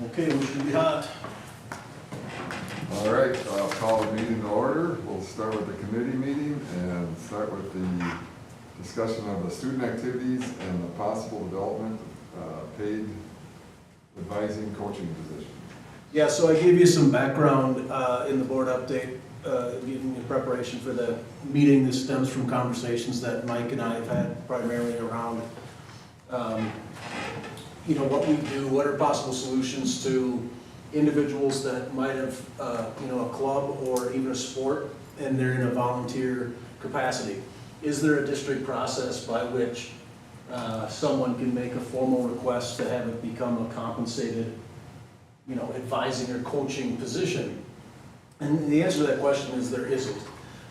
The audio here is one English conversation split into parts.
Okay, we should be hot. All right, I'll call the meeting to order. We'll start with the committee meeting and start with the discussion of the student activities and the possible development of paid advising coaching position. Yeah, so I gave you some background in the board update, in preparation for the meeting. This stems from conversations that Mike and I have had primarily around, what we do, what are possible solutions to individuals that might have, a club or even a sport, and they're in a volunteer capacity. Is there a district process by which someone can make a formal request to have it become a compensated, advising or coaching position? And the answer to that question is there isn't.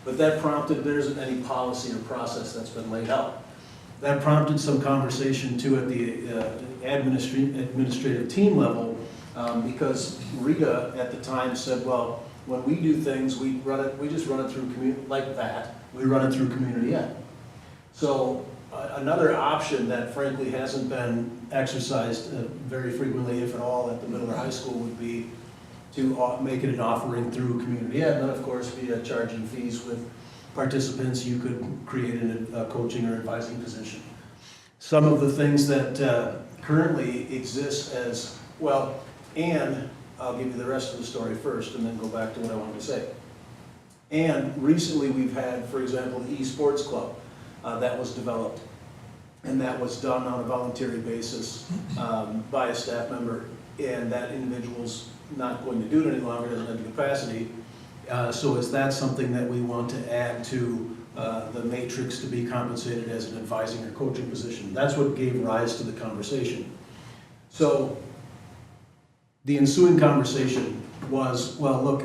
But that prompted, there isn't any policy or process that's been laid out. That prompted some conversation too at the administrative team level, because Rita at the time said, well, when we do things, we just run it through we run it through community ed. So another option that frankly hasn't been exercised very frequently, if at all, at the middle or high school would be to make it an offering through community ed, and then of course via charging fees with participants. You could create a coaching or advising position. Some of the things that currently exist as well, and I'll give you the rest of the story first and then go back to what I wanted to say. And recently we've had, for example, the esports club that was developed, and that was done on a voluntary basis by a staff member, and that individual's not going to do it any longer, doesn't have the capacity. So is that something that we want to add to the matrix to be compensated as an advising or coaching position? That's what gave rise to the conversation. So the ensuing conversation was, well, look,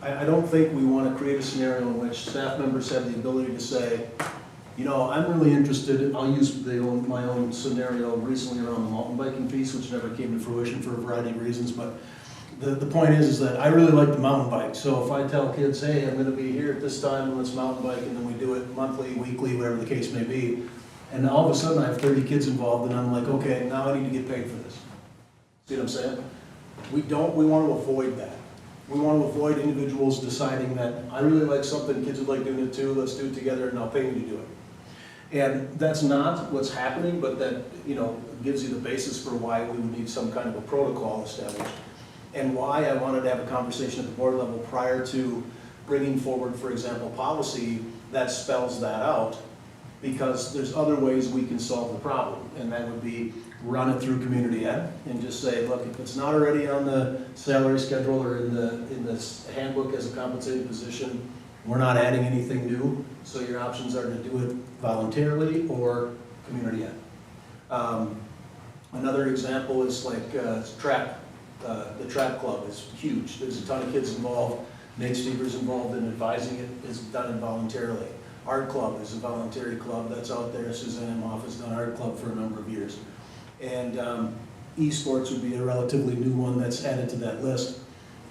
I don't think we want to create a scenario in which staff members have the ability to say, I'm really interested. I'll use my own scenario recently around the mountain biking piece, which never came to fruition for a variety of reasons, but the point is that I really like the mountain bike. So if I tell kids, hey, I'm going to be here at this time, let's mountain bike, and then we do it monthly, weekly, whatever the case may be, and all of a sudden I have 30 kids involved, and I'm like, okay, now I need to get paid for this. See what I'm saying? We want to avoid that. We want to avoid individuals deciding that I really like something, kids would like doing it too, let's do it together, and I'll pay you to do it. And that's not what's happening, but that gives you the basis for why we would need some kind of a protocol established, and why I wanted to have a conversation at the board level prior to bringing forward, for example, policy that spells that out, because there's other ways we can solve the problem, and that would be run it through community ed and just say, look, if it's not already on the salary schedule or in the handbook as a compensated position, we're not adding anything new, so your options are to do it voluntarily or community ed. Another example is like track. The track club is huge. There's a ton of kids involved. Nate Stever's involved in advising it, is done involuntarily. Art club is a voluntary club that's out there. Suzanne Moff has done art club for a number of years. And esports would be a relatively new one that's added to that list.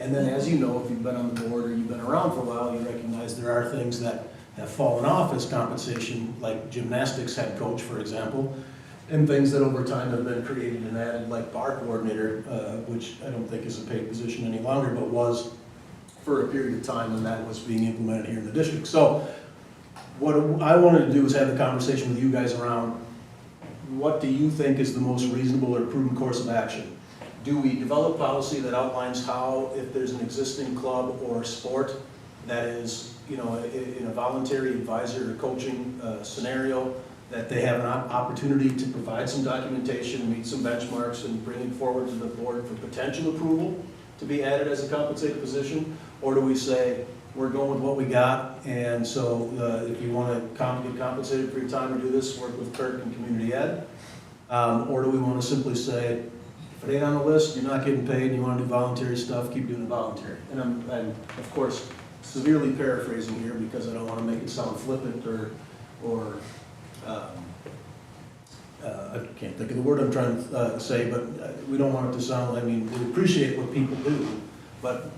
And then, as you know, if you've been on the board or you've been around for a while, you recognize there are things that have fallen off as compensation, like gymnastics head coach, for example, and things that over time have been created and added, like bar coordinator, which I don't think is a paid position any longer, but was for a period of time when that was being implemented here in the district. So what I wanted to do is have the conversation with you guys around, what do you think is the most reasonable or prudent course of action? Do we develop policy that outlines how, if there's an existing club or sport that is, in a voluntary advisor or coaching scenario, that they have an opportunity to provide some documentation, meet some benchmarks, and bring it forward to the board for potential approval to be added as a compensated position? Or do we say, we're going with what we got, and so if you want to get compensated for your time to do this, work with Kirk and community ed? Or do we want to simply say, if it ain't on the list, you're not getting paid, and you want to do voluntary stuff, keep doing it voluntary? And I'm of course, severely paraphrasing here because I don't want to make it sound flippant or I can't think of the word I'm trying to say, but we don't want it to sound, we appreciate what people do, but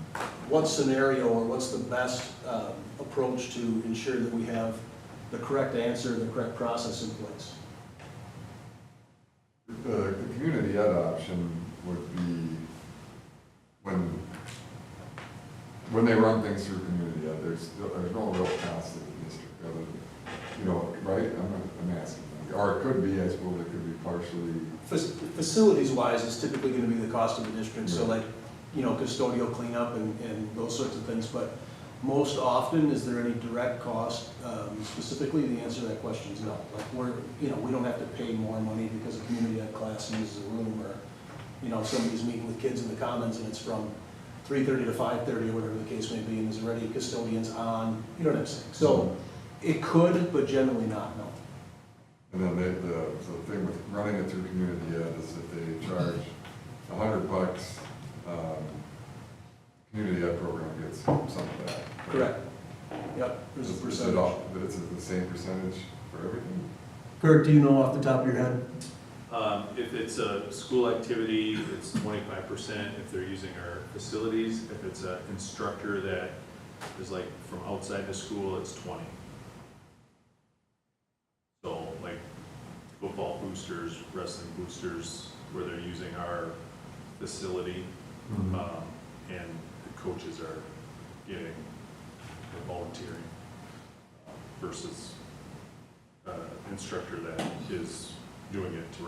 what scenario or what's the best approach to ensure that we have the correct answer, the correct process in place? The community ed option would be when they run things through community ed, there's no real cost to the district, other than, you know, right? I'm asking. Or it could be, I suppose it could be partially. Facilities wise, it's typically gonna be the cost of the district, so like, you know, custodial cleanup and those sorts of things, but most often, is there any direct cost? Specifically, the answer to that question is no. Like we don't have to pay more money because a community ed class uses a room, or, you know, somebody's meeting with kids in the commons and it's from 3:30 to 5:30 or whatever the case may be, and there's already custodians on, you know what I'm saying? So it could, but generally not, no. And then the thing with running it through community ed is that they charge $100, community ed program gets some of that. Correct. Yep, there's a percentage. But it's the same percentage for everything? Kurt, do you know off the top of your head? If it's a school activity, it's 25% if they're using our facilities. If it's an instructor that is like from outside the school, it's 20. So like football boosters, wrestling boosters, where they're using our facility, Mm-hmm. and the coaches are getting or volunteering versus instructor that is doing it to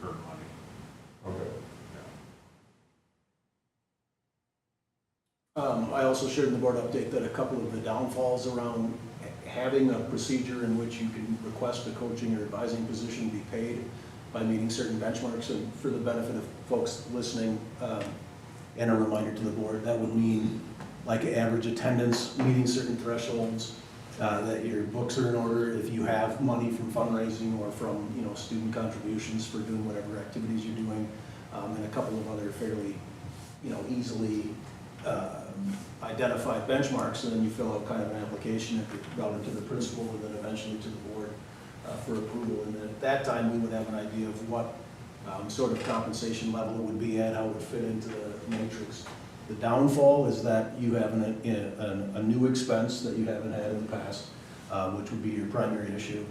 earn money. Okay. I also shared in the board update that a couple of the downfalls around having a procedure in which you can request a coaching or advising position be paid by meeting certain benchmarks, and for the benefit of folks listening, and a reminder to the board, that would mean like average attendance, meeting certain thresholds, that your books are in order, if you have money from fundraising or from, you know, student contributions for doing whatever activities you're doing, and a couple of other fairly, you know, easily identified benchmarks, and then you fill out kind of an application relative to the principal and then eventually to the board for approval. And then at that time, we would have an idea of what sort of compensation level it would be at, how it would fit into the matrix. The downfall is that you have a new expense that you haven't had in the past, which would be your primary issue.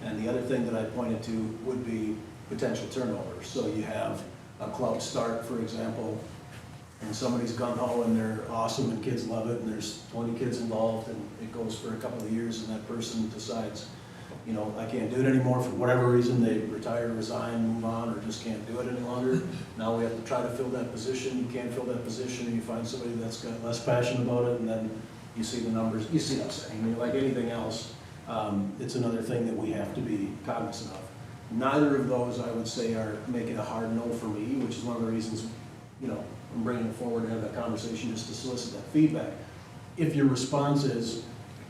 And the other thing that I pointed to would be potential turnover. So you have a club start, for example, and somebody's gung-ho and they're awesome and kids love it, and there's 20 kids involved, and it goes for a couple of years, and that person decides, you know, I can't do it anymore for whatever reason, they retire, resign, move on, or just can't do it any longer. Now we have to try to fill that position. You can't fill that position, and you find somebody that's got less passion about it, and then you see the numbers. You see what I'm saying? I mean, like anything else, it's another thing that we have to be cognizant of. Neither of those, I would say, are making a hard no for me, which is one of the reasons, you know, I'm bringing it forward to have that conversation just to solicit that feedback. If your response is,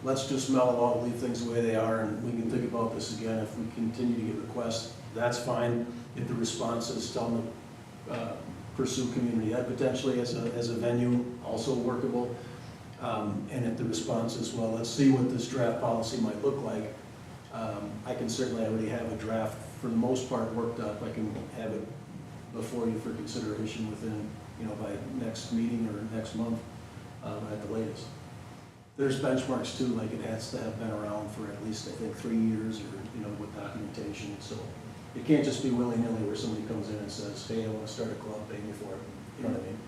let's just smell it all, leave things the way they are, and we can think about this again if we continue to get requests, that's fine. If the response is tell them to pursue community ed potentially as a venue, also workable. And if the response is, well, let's see what this draft policy might look like, I can certainly already have a draft for the most part worked up. I can have it before you for consideration within, you know, by next meeting or next month at the latest. There's benchmarks too, like it has to have been around for at least, I think, 3 years, or, you know, with documentation. So it can't just be willy-nilly where somebody comes in and says, hey, I want to start a club, pay me for it. You know what I mean?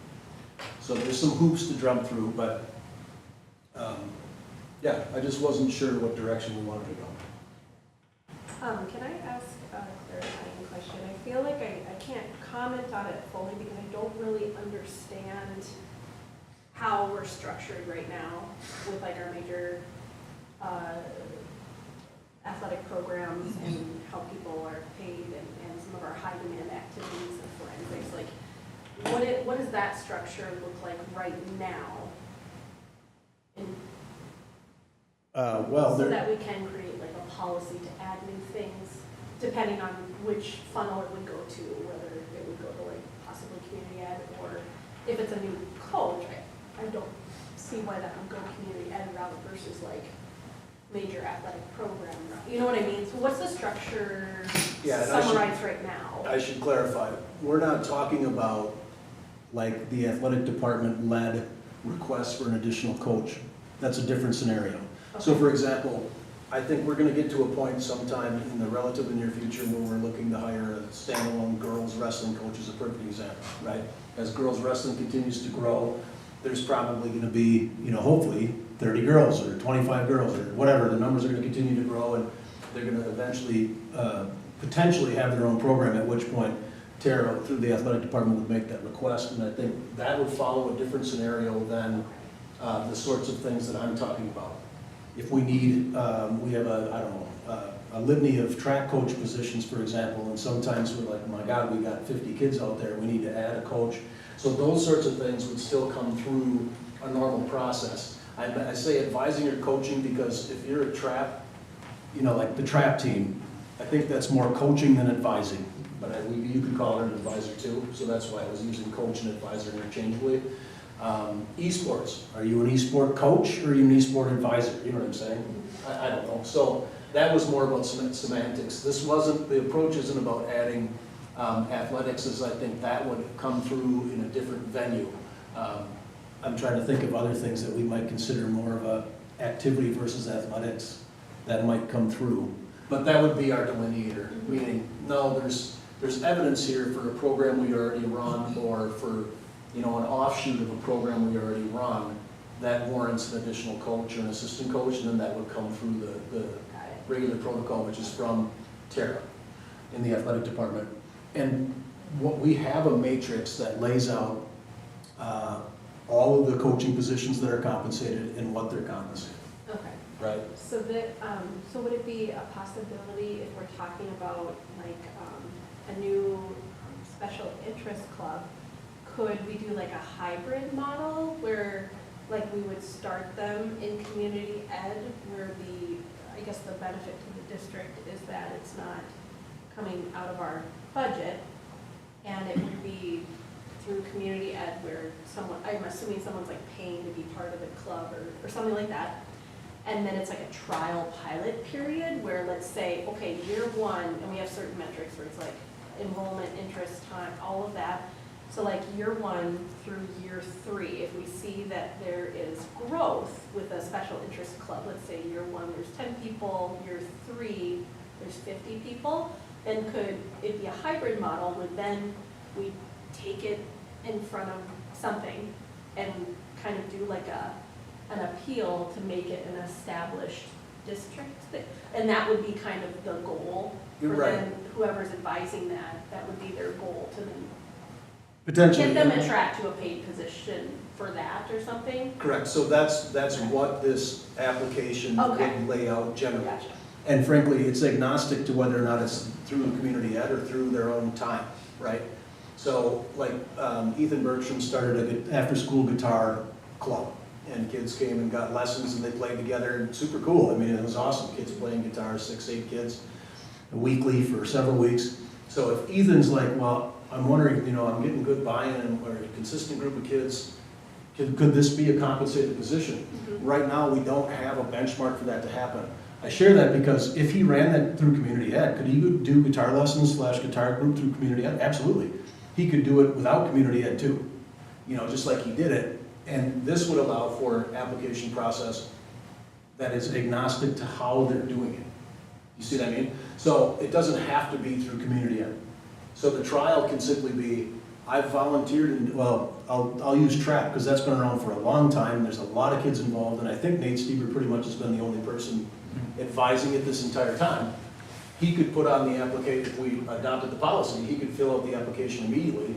So there's some hoops to jump through, but yeah, I just wasn't sure what direction we wanted to go. Can I ask a clarifying question? I feel like I can't comment on it fully because I don't really understand how we're structured right now with like our major athletic programs and how people are paid and some of our high demand activities and forensics. Like, what does that structure look like right now? So that we can create like a policy to add new things, depending on which funnel it would go to, whether it would go to like possibly community ed, or if it's a new coach, I don't see why that would go community ed route versus like major athletic program route. You know what I mean? So what's the structure summarized right now? I should clarify, we're not talking about like the athletic department led requests for an additional coach. That's a different scenario. Okay. So for example, I think we're gonna get to a point sometime in the relatively near future where we're looking to hire a standalone girls wrestling coach as a perfect example, right? As girls wrestling continues to grow, there's probably gonna be, hopefully 30 girls or 25 girls or whatever. The numbers are gonna continue to grow, and they're gonna eventually, potentially have their own program, at which point Tara, through the athletic department, would make that request. And I think that would follow a different scenario than the sorts of things that I'm talking about. If we need, we have a litany of track coach positions, for example, and sometimes we're like, my God, we got 50 kids out there, we need to add a coach. So those sorts of things would still come through a normal process. I say advising or coaching because if you're a trap, like the trap team, I think that's more coaching than advising. But you could call her an advisor too, so that's why I was using coach and advisor interchangeably. Esports, are you an esport coach or are you an esport advisor? You know what I'm saying? I don't know. So that was more about semantics. The approach isn't about adding athletics, as I think that would come through in a different venue. I'm trying to think of other things that we might consider more of a activity versus athletics that might come through. But that would be our delineator, meaning, no, there's evidence here for a program we already run or for an offshoot of a program we already run that warrants an additional coach or an assistant coach, and then that would come through the regular protocol, which is from Tara in the athletic department. And what we have a matrix that lays out all of the coaching positions that are compensated and what they're compensated, Okay. right? So so would it be a possibility if we're talking about like a new special interest club, could we do like a hybrid model where like we would start them in community ed where I guess the benefit to the district is that it's not coming out of our budget, and it would be through community ed where I'm assuming someone's like paying to be part of the club or something like that. And then it's like a trial pilot period where let's say, okay, year one, and we have certain metrics where it's like enrollment, interest, time, all of that. So like year one through year three, if we see that there is growth with a special interest club, let's say year one there's 10 people, year three there's 50 people, then could it be a hybrid model where then we take it in front of something and kind of do like an appeal to make it an established district? And that would be kind of the goal. You're for right. then whoever's advising that would be their goal to then Potentially. get them a track to a paid position for that or something? Correct, so that's what this application Okay. would lay out generally. Gotcha. And frankly, it's agnostic to whether or not it's through community ed or through their own time, right? So like Ethan Bertram started an after-school guitar club, and kids came and got lessons and they played together, and super cool. I mean, it was awesome, kids playing guitar, 6, 8 kids, weekly for several weeks. So if Ethan's like, well, I'm wondering, I'm getting good buy-in and we're a consistent group of kids, could this be a compensated position? Mm-hmm. Right now, we don't have a benchmark for that to happen. I share that because if he ran that through community ed, could he do guitar lessons / guitar group through community ed? Absolutely. He could do it without community ed too, just like he did it. And this would allow for an application process that is agnostic to how they're doing it. You see what I mean? So it doesn't have to be through community ed. So the trial can simply be, I've volunteered, I'll use track because that's been around for a long time. There's a lot of kids involved, and I think Nate Stieber pretty much has been the only person advising it this entire time. He could put on the application, if we adopted the policy, he could fill out the application immediately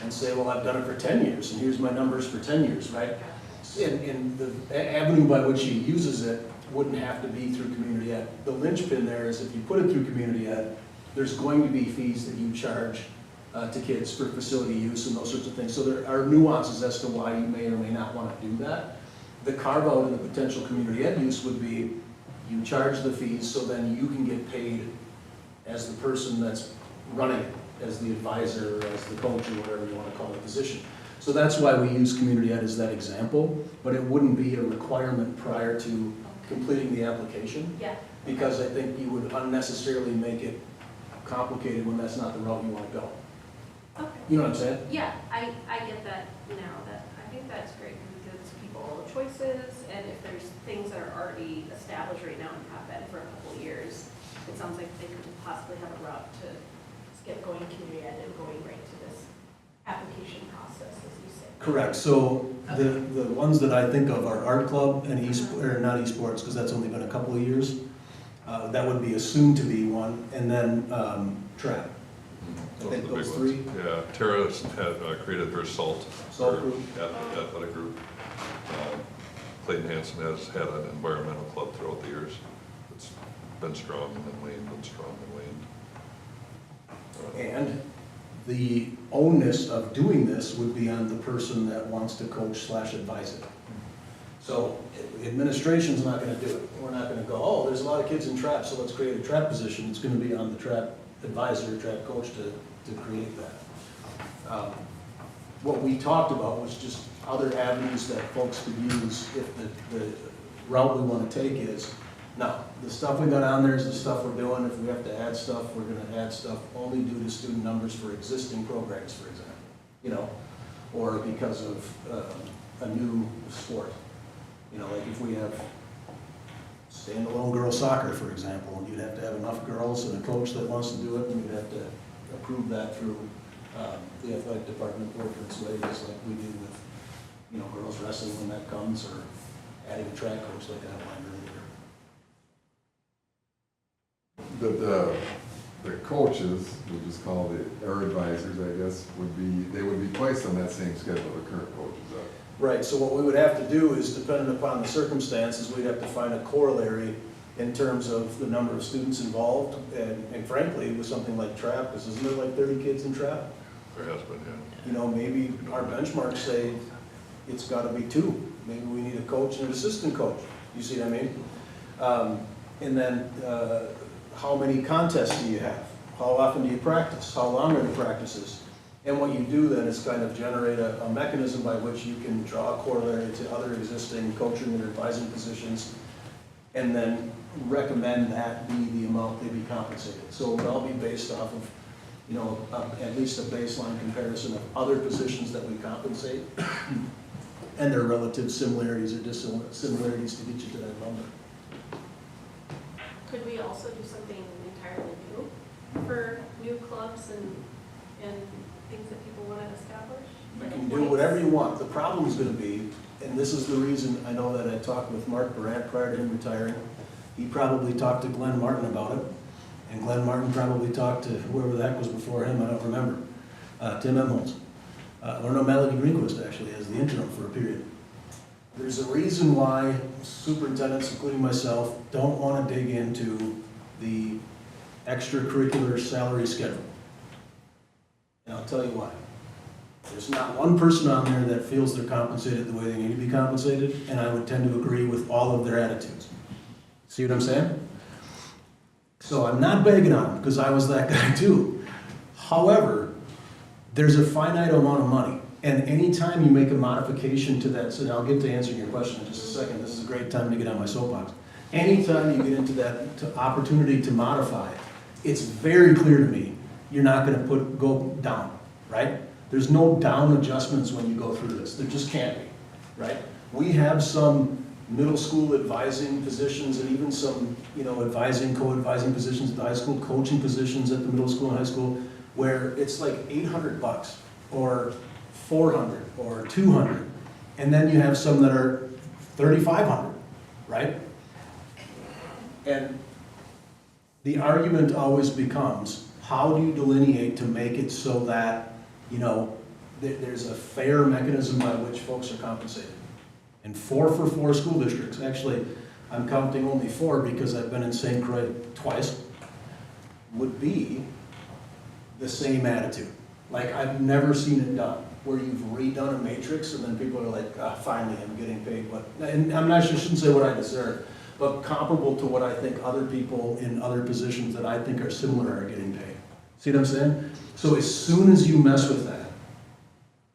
and say, well, I've done it for 10 years, and here's my numbers for 10 years, right? And the avenue by which he uses it wouldn't have to be through community ed. The linchpin there is if you put it through community ed, there's going to be fees that you charge to kids for facility use and those sorts of things. So there are nuances as to why you may or may not want to do that. The carve out in the potential community ed use would be you charge the fees so then you can get paid as the person that's running it, as the advisor, or as the coach, or whatever you want to call the position. So that's why we use community ed as that example, but it wouldn't be a requirement prior to completing the application. Yeah. Because I think you would unnecessarily make it complicated when that's not the route you want to go. Okay. You know what I'm saying? Yeah, I get that now. I think that's great because it gives people multiple choices, and if there's things that are already established right now and have been for a couple of years, it sounds like they could possibly have a route to get going community ed and going right to this application process, as you say. Correct, so the ones that I think of are art club and or not esports, because that's only been a couple of years. That would be assumed to be one, and then trap. I think those three. Yeah, Tara had created her SALT, SALT her group. athletic group. Clayton Hansen has had an environmental club throughout the years. It's been strong and then waned, been strong and waned. And the onus of doing this would be on the person that wants to coach/advise it. So administration's not gonna do it. We're not gonna go, oh, there's a lot of kids in trap, so let's create a trap position. It's gonna be on the trap advisor, trap coach to create that. What we talked about was just other avenues that folks could use if the route we wanna take is, now, the stuff we got on there is the stuff we're doing. If we have to add stuff, we're gonna add stuff only due to student numbers for existing programs, for example, or because of a new sport. Like if we have standalone girls soccer, for example, you'd have to have enough girls and a coach that wants to do it, and you'd have to approve that through the athletic department working its way, just like we do with, girls wrestling when that comes, or adding a track coach like I outlined earlier. The coaches, we'll just call our advisors, I guess, they would be placed on that same schedule the current coaches are. Right, so what we would have to do is, depending upon the circumstances, we'd have to find a corollary in terms of the number of students involved, and frankly, with something like trap, because isn't there like 30 kids in trap? There has been, yeah. Maybe our benchmarks say it's gotta be 2. Maybe we need a coach and an assistant coach, you see what I mean? And then, how many contests do you have? How often do you practice? How long are the practices? And what you do then is kind of generate a mechanism by which you can draw a corollary to other existing coaching and advising positions, and then recommend that be the amount they be compensated. So it would all be based off of, at least a baseline comparison of other positions that we compensate, and their relative similarities or dissimilarities to get you to that number. Could we also do something entirely new for new clubs and things that people want to establish? You can do whatever you want. The problem is going to be, and this is the reason I know that I talked with Mark Barat prior to him retiring. He probably talked to Glenn Martin about it, and Glenn Martin probably talked to whoever that was before him, I don't remember, Tim Emholz. Or no, Melody Greenquist actually, as the interim for a period. There's a reason why superintendents, including myself, don't want to dig into the extracurricular salary schedule. And I'll tell you why. There's not one person on there that feels they're compensated the way they need to be compensated, and I would tend to agree with all of their attitudes. See what I'm saying? So I'm not begging on them, because I was that guy too. However, there's a finite amount of money, and anytime you make a modification to that, so I'll get to answering your question in just a second, this is a great time to get on my soapbox. Anytime you get into that opportunity to modify, it's very clear to me you're not going to go down, right? There's no down adjustments when you go through this. There just can't be, right? We have some middle school advising positions and even some, advising, co-advising positions at the high school, coaching positions at the middle school and high school, where it's like $800 or $400 or $200, and then you have some that are $3,500, right? And the argument always becomes, how do you delineate to make it so that, there's a fair mechanism by which folks are compensated? And 4 for 4 school districts, actually, I'm counting only 4 because I've been in St. Croix twice, would be the same attitude. Like, I've never seen it done, where you've redone a matrix and then people are like, finally, I'm getting paid what, and I shouldn't say what I deserve, but comparable to what I think other people in other positions that I think are similar are getting paid. See what I'm saying? So as soon as you mess with that,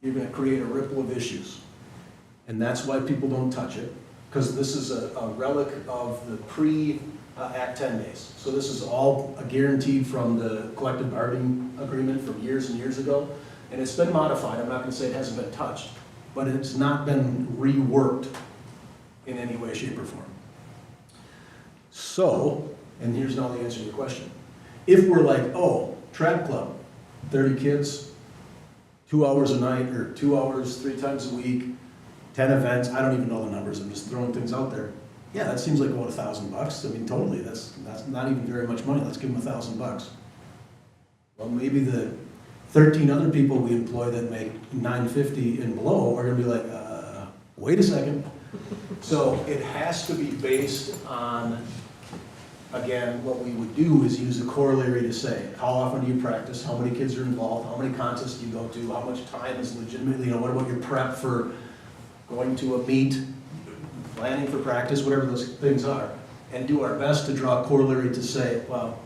you're going to create a ripple of issues. And that's why people don't touch it, because this is a relic of the pre-Act 10 days. So this is all guaranteed from the collective bargaining agreement from years and years ago. And it's been modified. I'm not going to say it hasn't been touched, but it's not been reworked in any way, shape, or form. So, and here's now the answer to your question. If we're like, oh, trad club, 30 kids, 2 hours a night, or 2 hours 3 times a week, 10 events, I don't even know the numbers, I'm just throwing things out there. Yeah, that seems like about $1,000. I mean, totally, that's not even very much money, let's give them $1,000. Well, maybe the 13 other people we employ that make $950 and below are gonna be like, wait a second. So it has to be based on, again, what we would do is use a corollary to say, how often do you practice, how many kids are involved, how many contests do you go to, how much time is legitimately, what about your prep for going to a meet, planning for practice, whatever those things are, and do our best to draw a corollary to say, well,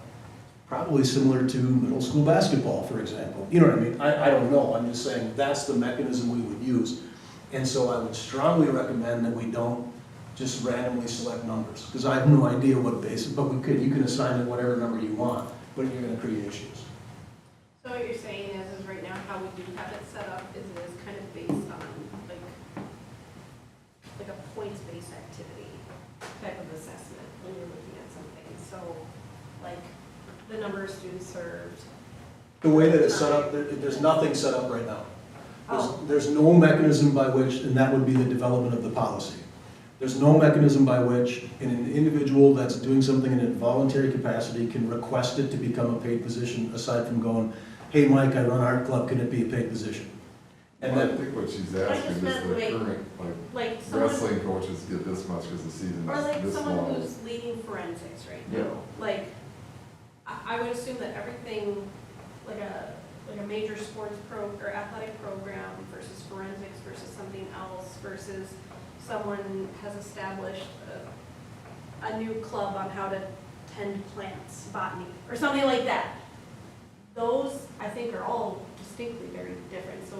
probably similar to middle school basketball, for example. You know what I mean? I don't know, I'm just saying that's the mechanism we would use. And so I would strongly recommend that we don't just randomly select numbers, because I have no idea what basis, but you can assign it whatever number you want, but you're gonna create issues. So what you're saying is right now how we do have it set up is it is kind of based on like a points-based activity type of assessment when you're looking at something. So like the number of students served. The way that it's set up, there's nothing set up right now. Oh. There's no mechanism by which, and that would be the development of the policy. There's no mechanism by which an individual that's doing something in a voluntary capacity can request it to become a paid position, aside from going, hey, Mike, I run art club, can it be a paid position? And Well, I then, think what she's I asking just is meant, the like- current, Like someone, wrestling coaches get this much because the season or like is this someone long. who's leading forensics right Yeah. now. Like, I would assume that everything, like a major sports or athletic program versus forensics versus something else versus someone has established a new club on how to tend plants, botany, or something like that. Those, I think, are all distinctly very different. So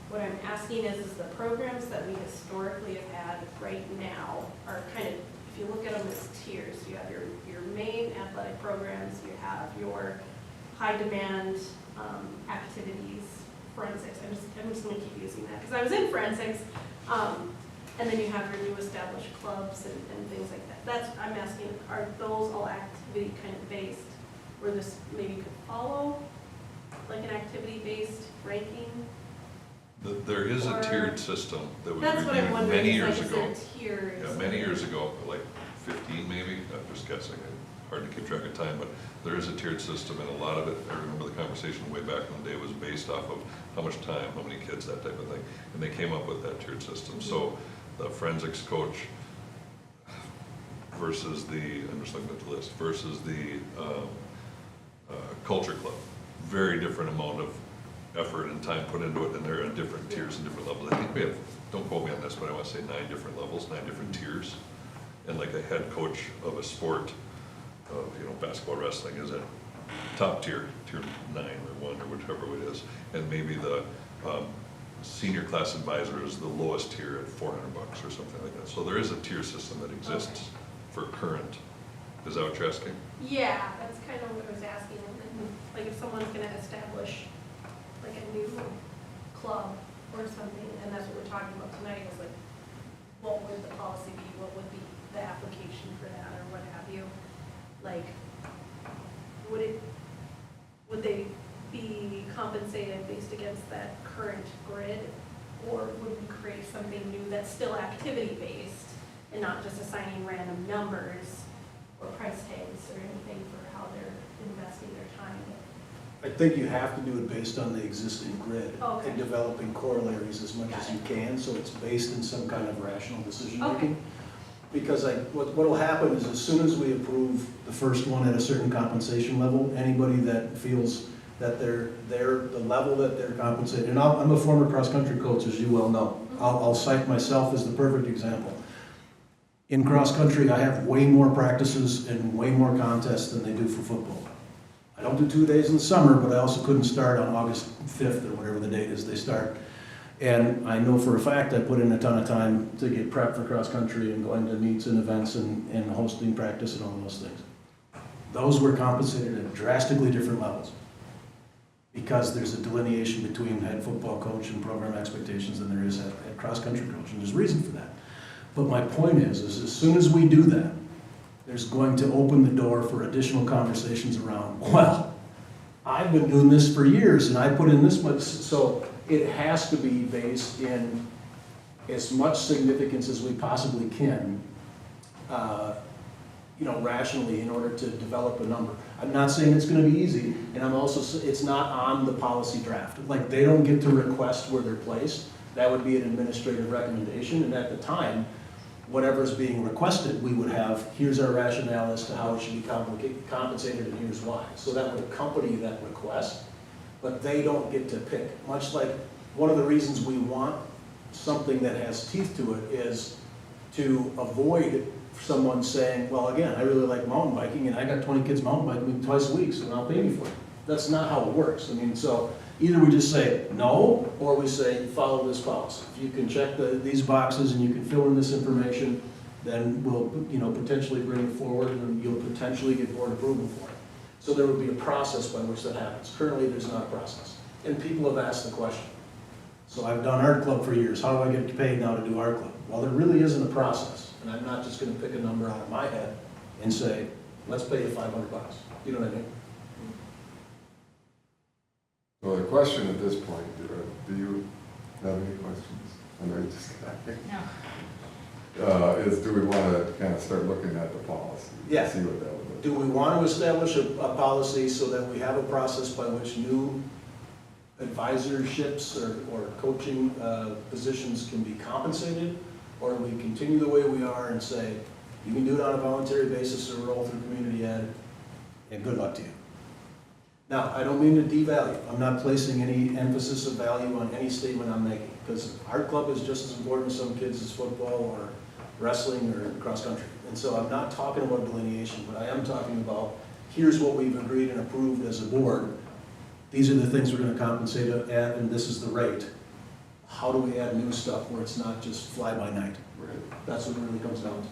what I'm asking is the programs that we historically have had right now are kind of, if you look at them as tiers, you have your main athletic programs, you have your high demand activities, forensics. I'm just gonna keep using that because I was in forensics. And then you have your new established clubs and things like that. I'm asking, are those all activity kind of based where this maybe could follow like an activity-based ranking? There is a Or- tiered system that was That's what I'm reviewed wondering, many is like, years is ago. there tiers? Yeah, many years ago, like 15 maybe, I'm just guessing, hard to keep track of time, but there is a tiered system, and a lot of it, I remember the conversation way back in the day, was based off of how much time, how many kids, that type of thing, and they came up with that tiered system. So the forensics coach versus I'm just looking at the list, versus the culture club, very different amount of effort and time put into it, and they're in different tiers and different levels. I think we have, don't quote me on this, but I want to say 9 different levels, 9 different tiers. And like a head coach of a sport, of, basketball, wrestling is at top tier, tier 9 or 1 or whichever it is. And maybe the senior class advisor is the lowest tier at $400 or something like that. So there is a tier system that exists for current. Is that what you're asking? Yeah, that's kind of what I was asking. Like if someone's gonna establish like a new club or something, and that's what we're talking about tonight, is like, what would the policy be? What would be the application for that, or what have you? Like, would they be compensated based against that current grid? Or would we create something new that's still activity-based and not just assigning random numbers or price tags or anything for how they're investing their time? I think you have to do it based on the existing grid. Okay. And developing corollaries as much as you can, so it's based in some kind of rational decision-making. Because what'll happen is as soon as we approve the first one at a certain compensation level, anybody that feels that they're the level that they're compensated, and I'm a former cross-country coach, as you well know. I'll cite myself as the perfect example. In cross-country, I have way more practices and way more contests than they do for football. I don't do 2 days in the summer, but I also couldn't start on August 5th or whatever the date is they start. And I know for a fact I put in a ton of time to get prepped for cross-country and going to meets and events and hosting practice and all those things. Those were compensated at drastically different levels. because there's a delineation between head football coach and program expectations than there is at cross-country coach, and there's reason for that. But my point is as soon as we do that, there's going to open the door for additional conversations around, well, I've been doing this for years and I put in this much, so it has to be based in as much significance as we possibly can, rationally in order to develop a number. I'm not saying it's gonna be easy, and I'm also, it's not on the policy draft. Like, they don't get to request where they're placed. That would be an administrative recommendation, and at the time, whatever's being requested, we would have, here's our rationale as to how it should be compensated, and here's why. So that would accompany that request, but they don't get to pick. Much like, one of the reasons we want something that has teeth to it is to avoid someone saying, well, again, I really like mountain biking, and I got 20 kids mountain biking twice a week, so I'll pay me for it. That's not how it works. I mean, so either we just say no, or we say follow this policy. If you can check these boxes and you can fill in this information, then we'll potentially bring it forward, and you'll potentially get board approval for it. So there would be a process by which that happens. Currently, there's not a process, and people have asked the question. So I've done art club for years. How do I get paid now to do art club? Well, there really isn't a process, and I'm not just going to pick a number out of my head and say, let's pay you $500. You know what I mean? So the question at this point, do you have any questions? I know you just got it. Is do we want to kind of start looking at the policy? Yeah. See what that would look like? Do we want to establish a policy so that we have a process by which new advisorships or coaching positions can be compensated? Or do we continue the way we are and say, you can do it on a voluntary basis or roll through community ed, and good luck to you? Now, I don't mean to devalue. I'm not placing any emphasis of value on any statement I'm making, because art club is just as important to some kids as football or wrestling or cross country. And so I'm not talking about delineation, but I am talking about, here's what we've agreed and approved as a board. These are the things we're going to compensate at, and this is the rate. How do we add new stuff where it's not just fly by night? Right. That's what it really comes down to.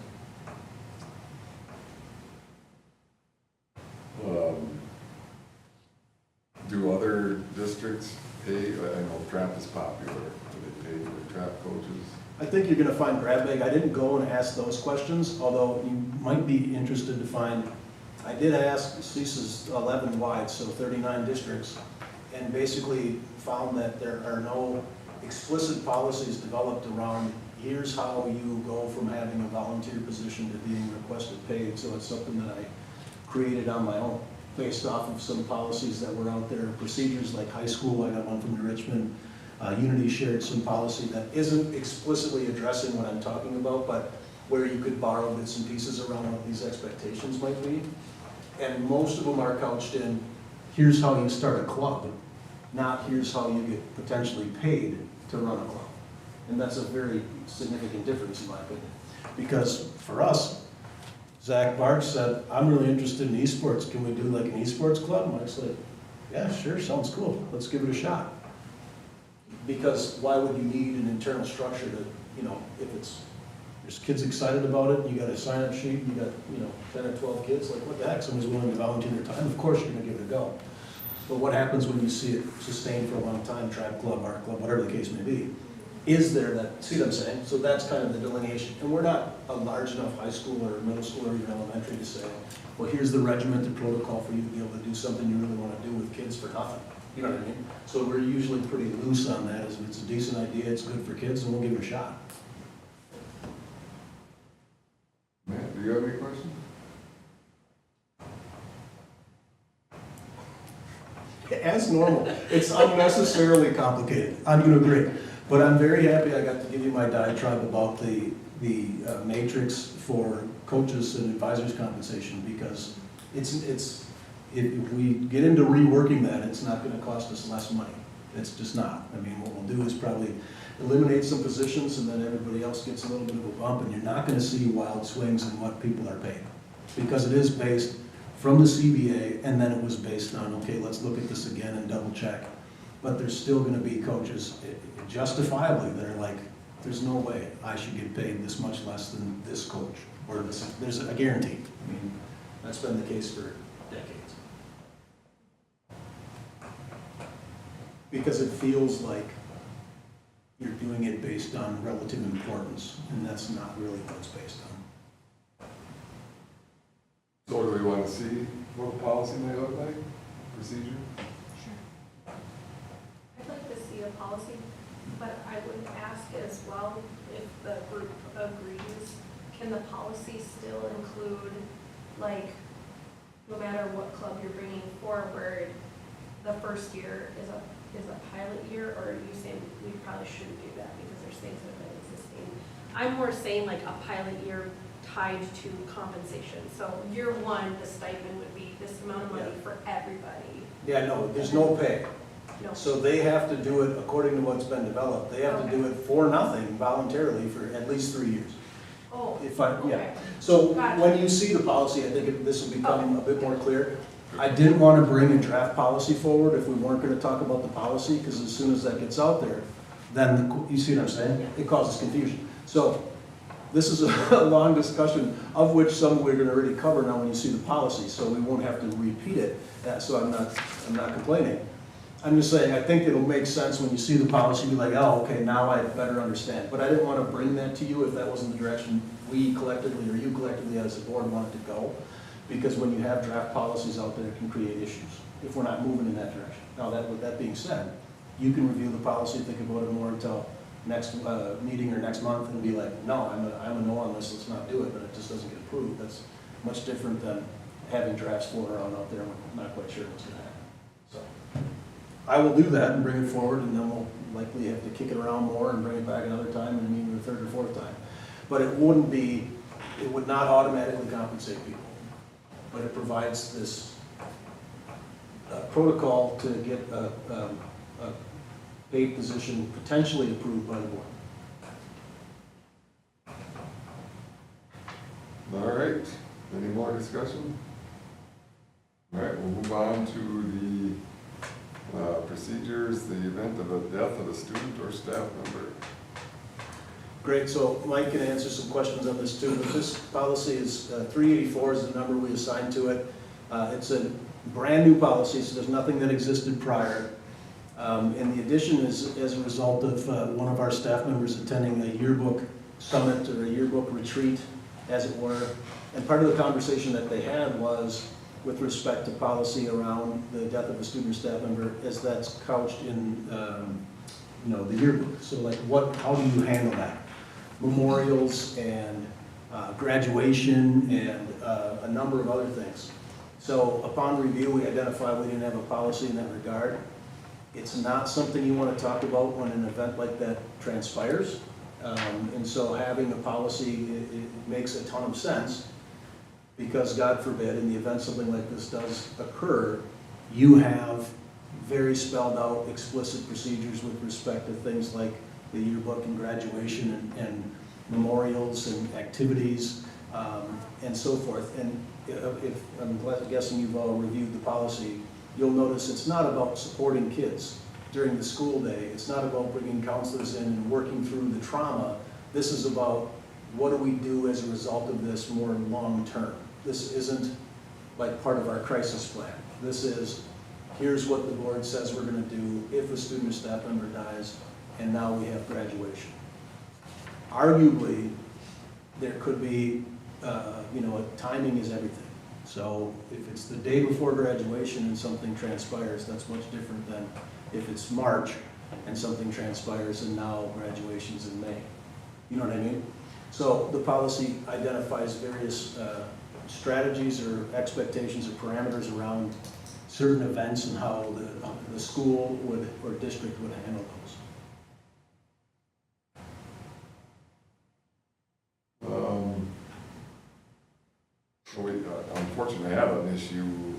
Do other districts pay? I know trap is popular. Do they pay for trap coaches? I think you're going to find grab bag. I didn't go and ask those questions, although you might be interested to find. I did ask, CISA's 11 wide, so 39 districts, and basically found that there are no explicit policies developed around here's how you go from having a volunteer position to being requested paid. So it's something that I created on my own, based off of some policies that were out there, procedures like high school. I got one from New Richmond. Unity shared some policy that isn't explicitly addressing what I'm talking about, but where you could borrow bits and pieces around what these expectations might be. And most of them are couched in, here's how you start a club, not here's how you get potentially paid to run a club. And that's a very significant difference in my opinion. Because for us, Zach Barks said, I'm really interested in esports. Can we do like an esports club? Mike's like, yeah, sure, sounds cool. Let's give it a shot. Because why would you need an internal structure to, if there's kids excited about it, you got a sign-up sheet, you got, 10 or 12 kids, like what the heck, somebody's willing to volunteer their time, of course you're gonna give it a go. But what happens when you see it sustained for a long time, trap club, art club, whatever the case may be? Is there that, see what I'm saying? So that's kind of the delineation. And we're not a large enough high school or middle school or even elementary to say, well, here's the regimented protocol for you to be able to do something you really want to do with kids for nothing. You know what I mean? So we're usually pretty loose on that. If it's a decent idea, it's good for kids, and we'll give it a shot. Matt, do you have any questions? As normal, it's unnecessarily complicated. I'm going to agree. But I'm very happy I got to give you my diatribe about the matrix for coaches and advisors compensation, because if we get into reworking that, it's not going to cost us less money. It's just not. I mean, what we'll do is probably eliminate some positions, and then everybody else gets a little bit of a bump, and you're not going to see wild swings in what people are paid, because it is based from the CBA, and then it was based on, okay, let's look at this again and double check. But there's still going to be coaches, justifiably, that are like, there's no way I should get paid this much less than this coach, or this. There's a guarantee. I mean, that's been the case for decades. because it feels like you're doing it based on relative importance, and that's not really what it's based on. So do we want to see what the policy may look like, procedure? Sure. I'd like to see a policy, but I would ask as well, if the group agrees, can the policy still include, like, no matter what club you're bringing forward, the first year is a pilot year, or are you saying we probably shouldn't do that because there's things that have been existing? I'm more saying like a pilot year tied to compensation. So year one, the stipend would be this amount of money Yeah. for everybody. Yeah, no, there's no pay. No. So they have to do it according to what's been developed. They have to do it for nothing voluntarily for at least 3 years. Oh, If I, yeah. okay. So Gotcha. when you see the policy, I think this will become a bit more clear. I didn't want to bring a draft policy forward if we weren't going to talk about the policy, because as soon as that gets out there, then, you see what I'm saying? It causes confusion. So this is a long discussion, of which some we're going to already cover now when you see the policy, so we won't have to repeat it. So I'm not complaining. I'm just saying, I think it'll make sense when you see the policy, be like, oh, okay, now I better understand. But I didn't want to bring that to you if that wasn't the direction we collectively, or you collectively as a board wanted to go. Because when you have draft policies out there, it can create issues if we're not moving in that direction. Now, with that being said, you can review the policy, think about it more until next meeting or next month and be like, no, I'm a no on this, let's not do it, but it just doesn't get approved. That's much different than having drafts floating around out there and we're not quite sure what's going to happen. So I will do that and bring it forward, and then we'll likely have to kick it around more and bring it back another time and maybe the third or fourth time. But it would not automatically compensate people. But it provides this protocol to get a paid position potentially approved by the board. All right, any more discussion? All right, we'll move on to the procedures, the event of a death of a student or staff member. Great, so Mike can answer some questions on this too, but this policy is, 384 is the number we assigned to it. It's a brand new policy, so there's nothing that existed prior. And the addition is as a result of one of our staff members attending a yearbook summit or a yearbook retreat, as it were. And part of the conversation that they had was with respect to policy around the death of a student or staff member, as that's couched in the yearbook. So like how do you handle that? Memorials and graduation and a number of other things. So upon review, we identified we didn't have a policy in that regard. It's not something you want to talk about when an event like that transpires. And so having a policy, it makes a ton of sense, because God forbid, in the event something like this does occur, you have very spelled out explicit procedures with respect to things like the yearbook and graduation and memorials and activities and so forth. And if I'm guessing you've all reviewed the policy, you'll notice it's not about supporting kids during the school day. It's not about bringing counselors in and working through the trauma. This is about what do we do as a result of this more long term. This isn't like part of our crisis plan. This is, here's what the board says we're going to do if a student or staff member dies, and now we have graduation. Arguably, there could be, timing is everything. So if it's the day before graduation and something transpires, that's much different than if it's March and something transpires and now graduation's in May. You know what I mean? So the policy identifies various strategies or expectations or parameters around certain events and how the school would or district would handle those. We unfortunately had an issue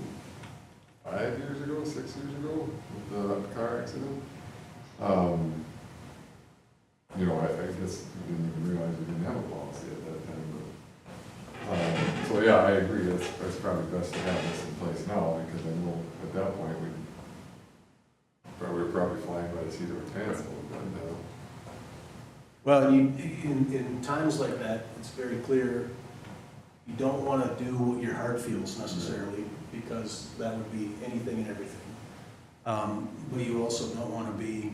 5 years ago, 6 years ago with the car accident. I guess we didn't even realize we didn't have a policy at that time. So yeah, I agree. That's probably best to have this in place now, because I know at that point we were probably flying by the seat of our pants a little bit. Well, in times like that, it's very clear you don't want to do what your heart feels necessarily, because that would be anything and everything. But you also don't want to be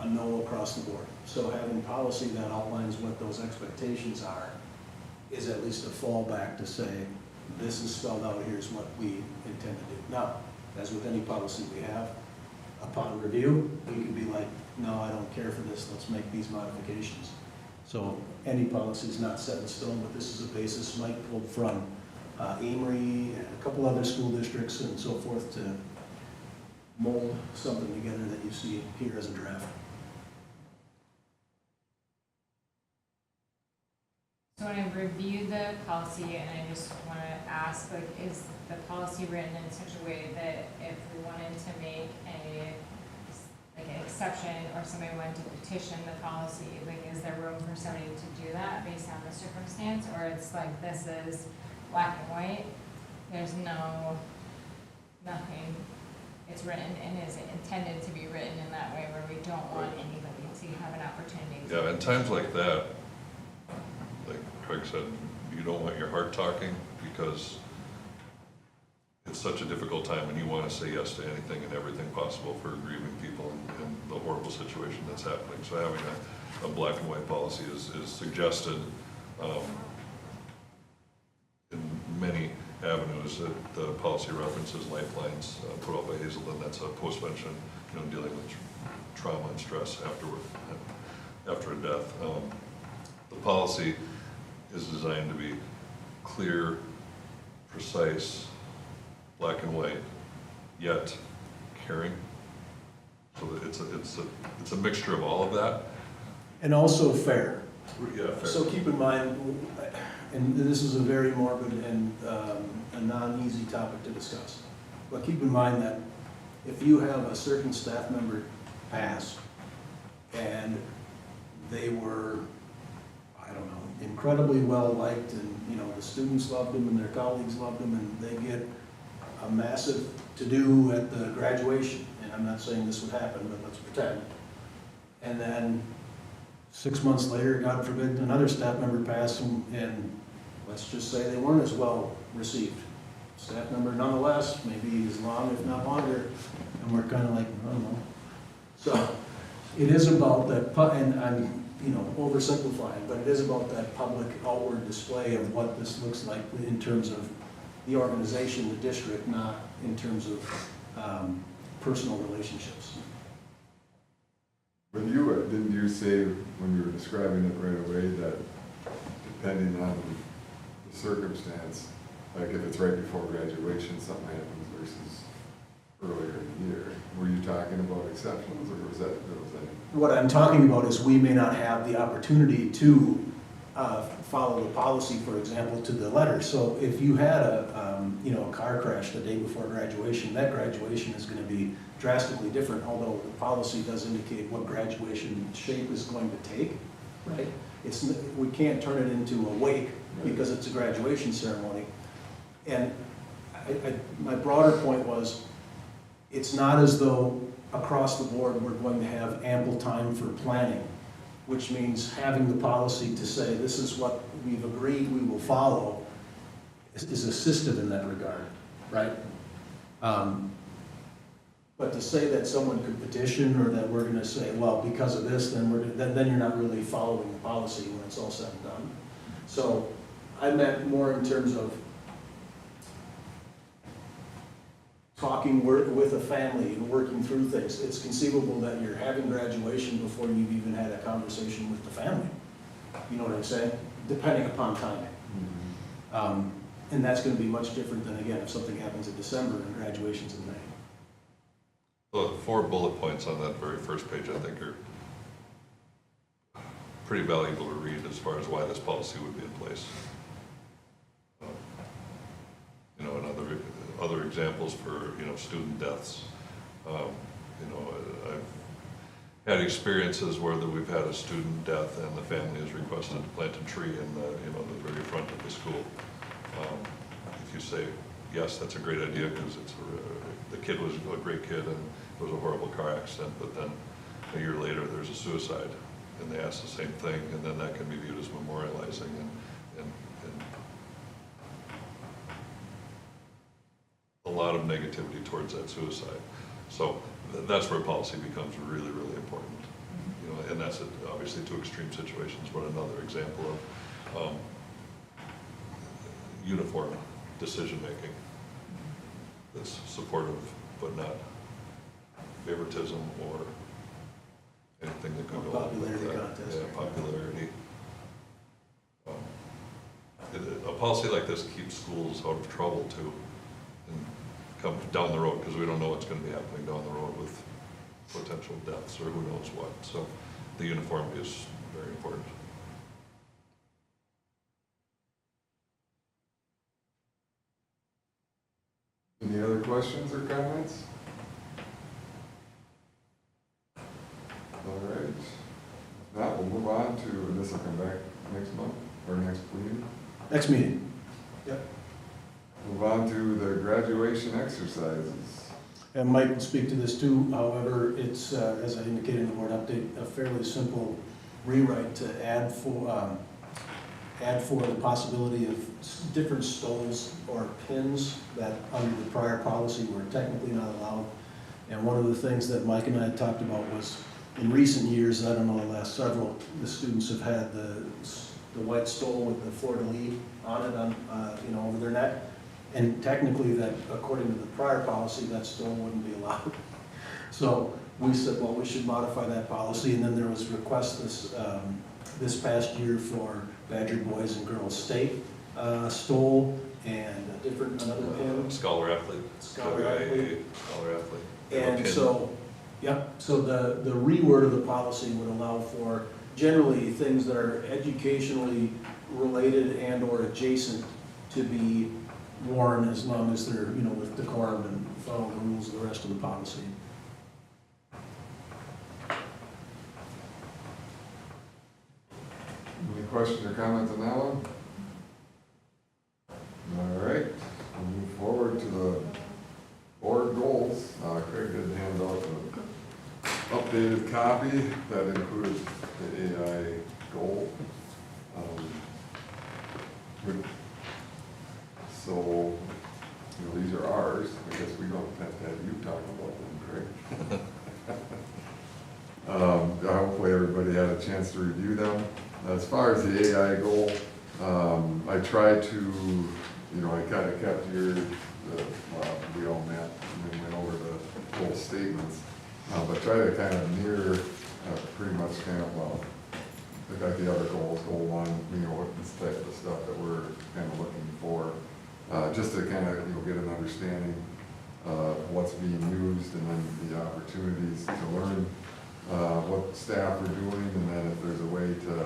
a no across the board. So having policy that outlines what those expectations are is at least a fallback to say, this is spelled out, here's what we intend to do. Now, as with any policy we have, upon review, we can be like, no, I don't care for this, let's make these modifications. So any policy is not set in stone, but this is a basis Mike pulled from Amory and a couple other school districts and so forth to mold something together that you see here as a draft. So when I reviewed the policy, and I just want to ask, like, is the policy written in such a way that if we wanted to make like an exception, or somebody wanted to petition the policy, like, is there room for somebody to do that based on the circumstance, or it's like, this is black and white, there's nothing, it's written and is intended to be written in that way where we don't want anybody to have an opportunity to. Yeah, in times like that, like Craig said, you don't want your heart talking because it's such a difficult time and you want to say yes to anything and everything possible for grieving people and the horrible situation that's happening. So having a black and white policy is suggested in many avenues. That the policy references lifelines put out by Hazelden. That's a postvention, dealing with trauma and stress after a death. The policy is designed to be clear, precise, black and white, yet caring. So that it's a mixture of all of that. And also fair. Yeah, fair. So keep in mind, and this is a very morbid and a non-easy topic to discuss, but keep in mind that if you have a certain staff member pass and they were, I don't know, incredibly well liked, and the students loved them and their colleagues loved them, and they get a massive to-do at the graduation, and I'm not saying this would happen, but let's pretend, and then 6 months later, God forbid, another staff member passed, and let's just say they weren't as well received. Staff member nonetheless, maybe as long, if not longer, and we're kind of like, I don't know. So it is about that, and I'm oversimplifying, but it is about that public outward display of what this looks like in terms of the organization, the district, not in terms of personal relationships. But didn't you say when you were describing it right away that depending on the circumstance, like if it's right before graduation, something happens versus earlier in the year, were you talking about exceptions, or was that? What I'm talking about is we may not have the opportunity to follow the policy, for example, to the letter. So if you had a car crash the day before graduation, that graduation is going to be drastically different, although the policy does indicate what graduation shape is going to take, right? We can't turn it into a wake because it's a graduation ceremony. And my broader point was, it's not as though across the board we're going to have ample time for planning, which means having the policy to say this is what we've agreed we will follow is assistive in that regard, right? But to say that someone could petition, or that we're going to say, well, because of this, then you're not really following the policy when it's all said and done. So I meant more in terms of talking with a family and working through things. It's conceivable that you're having graduation before you've even had a conversation with the family. You know what I'm saying? Depending upon timing. Mm-hmm. And that's going to be much different than, again, if something happens in December and graduation's in May. The 4 bullet points on that very first page, I think, are pretty valuable to read as far as why this policy would be in place. And other examples for, student deaths. I've had experiences where we've had a student death and the family has requested to plant a tree in the very front of the school. If you say, yes, that's a great idea because the kid was a great kid and it was a horrible car accident, but then a year later there's a suicide and they ask the same thing, and then that can be viewed as memorializing and a lot of negativity towards that suicide. So that's where policy becomes really, really important. You know, and that's obviously to extreme situations, but another example of uniform decision-making that's supportive, but not favoritism or anything that could go on with Popularity that. contest. Yeah, popularity. A policy like this keeps schools out of trouble too, and come down the road, because we don't know what's gonna be happening down the road with potential deaths or who knows what. So the uniformity is very important. Any other questions or comments? All right. If not, we'll move on to, and this will come back next month, or next meeting. Next meeting. Yep. Move on to the graduation exercises. And Mike will speak to this too, however, it's, as I indicated in the board update, a fairly simple rewrite to add for the possibility of different stoles or pins that under the prior policy were technically not allowed. And one of the things that Mike and I had talked about was, in recent years, I don't know, the last several, the students have had the white stole with the fleur-de-lis on it, you know, over their neck. And technically that, according to the prior policy, that stole wouldn't be allowed. So we said, well, we should modify that policy, and then there was request this past year for Badger Boys and Girls State stole and another pin. Scholar athlete. Scholar athlete. Scholar athlete. And so, yep, so the reword of the policy would allow for generally things that are educationally related and or adjacent to be worn as long as they're, you know, with decorum and follow the rules of the rest of the policy. Any questions or comments on that one? All right, we'll move forward to the board goals. Craig did hand out an updated copy that includes the AI goal. So, you know, these are ours. I guess we don't have to have you talk about them, Craig. Hopefully everybody had a chance to review them. As far as the AI goal, I tried to, you know, I kind of kept we all met and then went over the whole statements, but try to kind of mirror pretty much kind of, like the other goals, goal one, you know, what this type of stuff that we're kind of looking for, just to kind of, you know, get an understanding of what's being used and then the opportunities to learn what staff are doing, and then if there's a way to,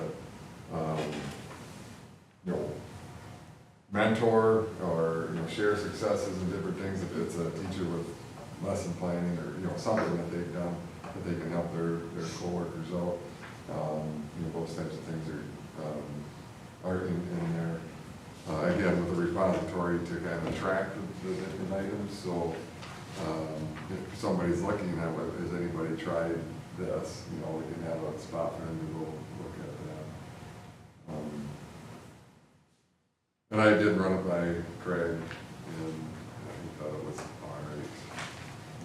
you know, mentor or, you know, share successes and different things, if it's a teacher with lesson planning or, you know, something that they've done that they can help their coworkers out. You know, those types of things are in there. Again, with a repository to kind of track the different items. So if somebody's looking at what, has anybody tried this, you know, we can have a spot for them to go look at that. And I did run it by Craig, and he thought it was all right.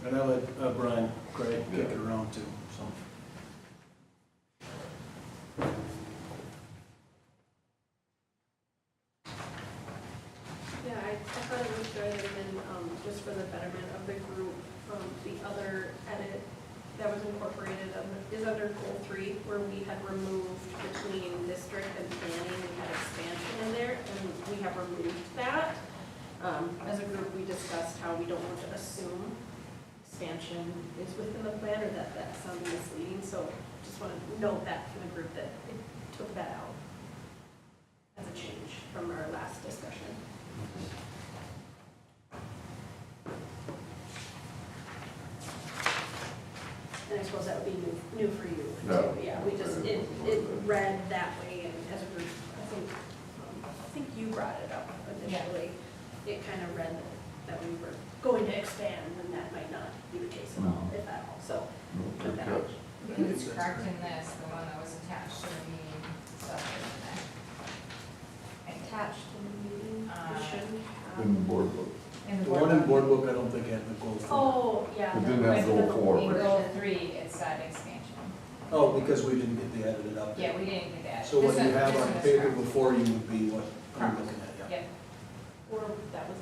And I let Brian Craig kick it around too, so. Yeah, I thought it was good, and then, just for the betterment of the group, the other edit that was incorporated is under goal 3, where we had removed between district and planning, we had expansion in there, and we have removed that. As a group, we discussed how we don't want to assume expansion is within the plan, or that sounds misleading, so just want to note that for the group that it took that out as a change from our last discussion. And I suppose that would be new for you too. Yeah, we just, it read that way, and as a group, I think you brought it up initially. It kind of read that we were going to expand, and that might not be the case at all, if at all, so. Good catch. You can correct in this, the one that was attached to the meeting, stuff in there. Attached to the meeting, we shouldn't have. In the board book. In the The board one in book. board book, I don't think had the goal for. Oh, yeah. It the- didn't have the goal four, In but- goal 3, it's that expansion. Oh, because we didn't get the edited up Yeah, there. we didn't get that. So what This you one- have this on one is paper correct. before you would be what I'm Correct. looking at, yeah. Yep. Or that was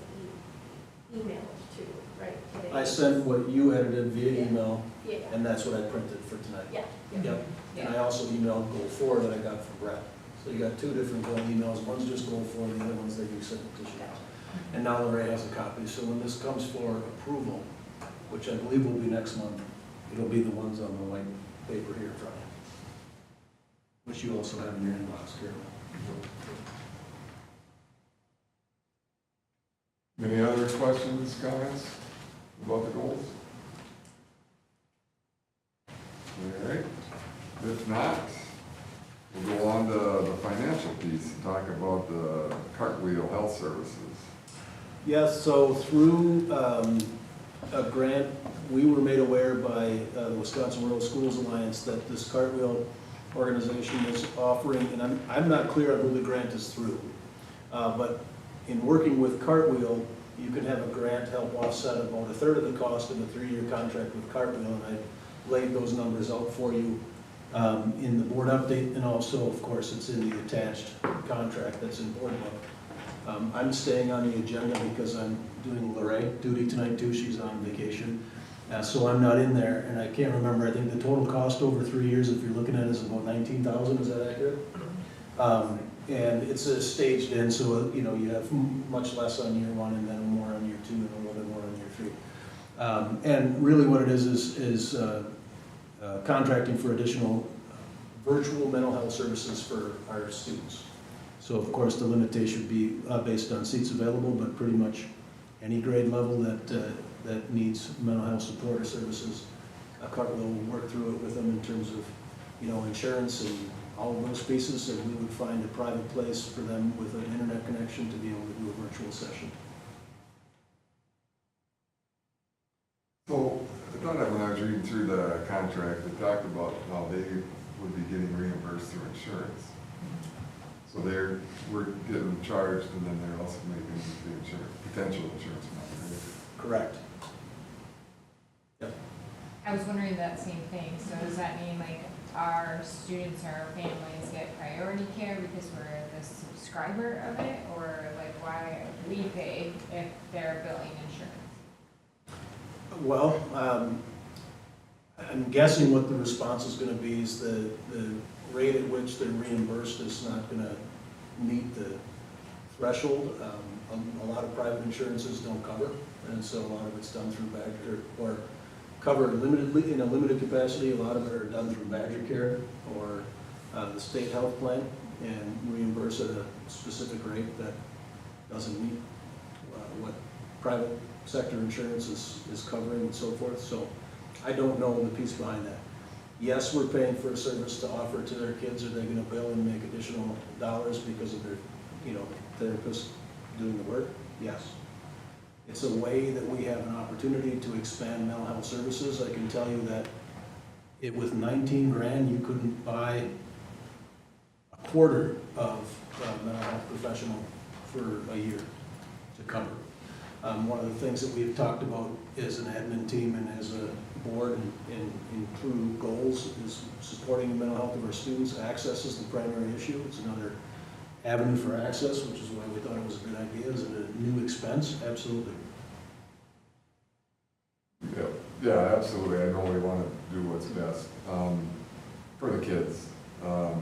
emailed too, right? Today. I sent what you edited via Yeah. email, Yeah, and that's what I printed for tonight. yeah, Yep, and I also emailed goal 4 that I got from Brett. So you got 2 different goal emails, one's just goal 4, the other one's that you sent it to Shannon. And now Lorraine has a copy, so when this comes for approval, which I believe will be next month, it'll be the ones on the white paper here in front of you. Which you also have in your inbox, Carol. Any other questions, comments about the goals? All right, if not, we'll go on to the financial piece and talk about the Cartwheel Health Services. Yes, so through a grant, we were made aware by the Wisconsin Rural Schools Alliance that this Cartwheel organization is offering, and I'm not clear on who the grant is through, but in working with Cartwheel, you can have a grant help offset about a third of the cost of a 3-year contract with Cartwheel, and I laid those numbers out for you in the board update, and also, of course, it's in the attached contract that's in board book. I'm staying on the agenda because I'm doing Lorraine duty tonight too, she's on vacation. So I'm not in there, and I can't remember, I think the total cost over 3 years, if you're looking at it, is about 19,000, is that accurate? And it's a staged in, so you know, you have much less on year 1 and then more on year 2 and a little bit more on year 3. And really what it is contracting for additional virtual mental health services for our students. So of course, the limitation would be based on seats available, but pretty much any grade level that needs mental health support or services, Cartwheel will work through it with them in terms of, you know, insurance and all of those pieces, and we would find a private place for them with an internet connection to be able to do a virtual session. So, I thought that when I was reading through the contract, it talked about how they would be getting reimbursed through insurance. So we're getting charged, and then they're also making the insurance, potential insurance money, right? Correct. Yep. I was wondering that same thing, so does that mean like our students or our families get priority care because we're the subscriber of it, or like why we pay if they're billing insurance? Well, I'm guessing what the response is gonna be is the rate at which they're reimbursed is not gonna meet the threshold. A lot of private insurances don't cover, and so a lot of it's done through Badger, or covered limitedly, in a limited capacity. A lot of it are done through Badger Care or the state health plan, and reimburse at a specific rate that doesn't meet what private sector insurance is covering and so forth. So I don't know the piece behind that. Yes, we're paying for a service to offer to their kids. Are they gonna bill and make additional dollars because of their, you know, therapist doing the work? Yes. It's a way that we have an opportunity to expand mental health services. I can tell you that with 19 grand, you couldn't buy a quarter of a mental health professional for a year to cover. One of the things that we've talked about as an admin team and as a board and through goals is supporting the mental health of our students. Access is the primary issue. It's another avenue for access, which is why we thought it was a good idea. Is it a new expense? Absolutely. Yeah, absolutely. I know we want to do what's best for the kids. No,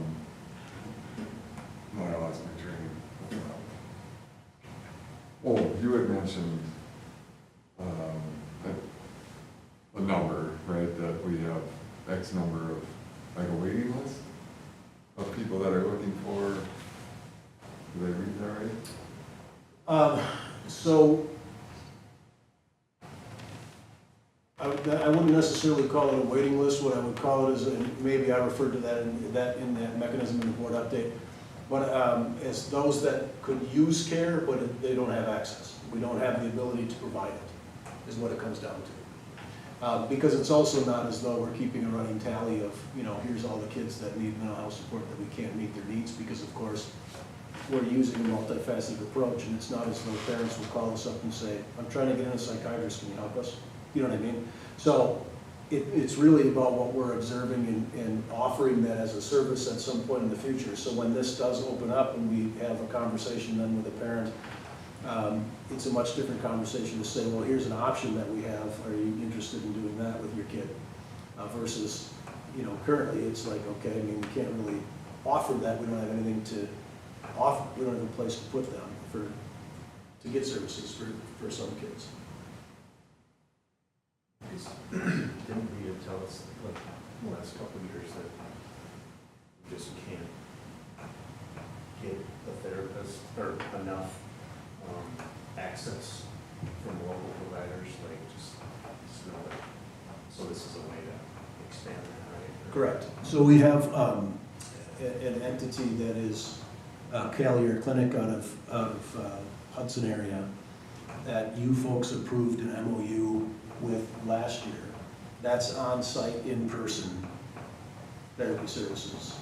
I lost my train. Oh, you had mentioned a number, right, that we have X number of, like a waiting list of people that are looking for, did I read that right? So I wouldn't necessarily call it a waiting list. What I would call it is, and maybe I referred to that in that mechanism in the board update, but as those that could use care, but they don't have access. We don't have the ability to provide it, is what it comes down to. Because it's also not as though we're keeping a running tally of, you know, here's all the kids that need mental health support that we can't meet their needs, because of course, we're using a multifaceted approach, and it's not as though parents will call us up and say, I'm trying to get in a psychiatrist, can you help us? You know what I mean? So it's really about what we're observing and offering that as a service at some point in the future. So when this does open up and we have a conversation then with a parent, it's a much different conversation to say, well, here's an option that we have. Are you interested in doing that with your kid? Versus, you know, currently it's like, okay, I mean, we can't really offer that. We don't have anything to offer. We don't have a place to put them to get services for some kids. Didn't we tell us, like, the last couple of years that we just can't get a therapist or enough access from local providers, like, just know it. So this is a way to expand that, right? Correct. So we have an entity that is Calier Clinic out of Hudson area that you folks approved an MOU with last year. That's on-site, in-person therapy services.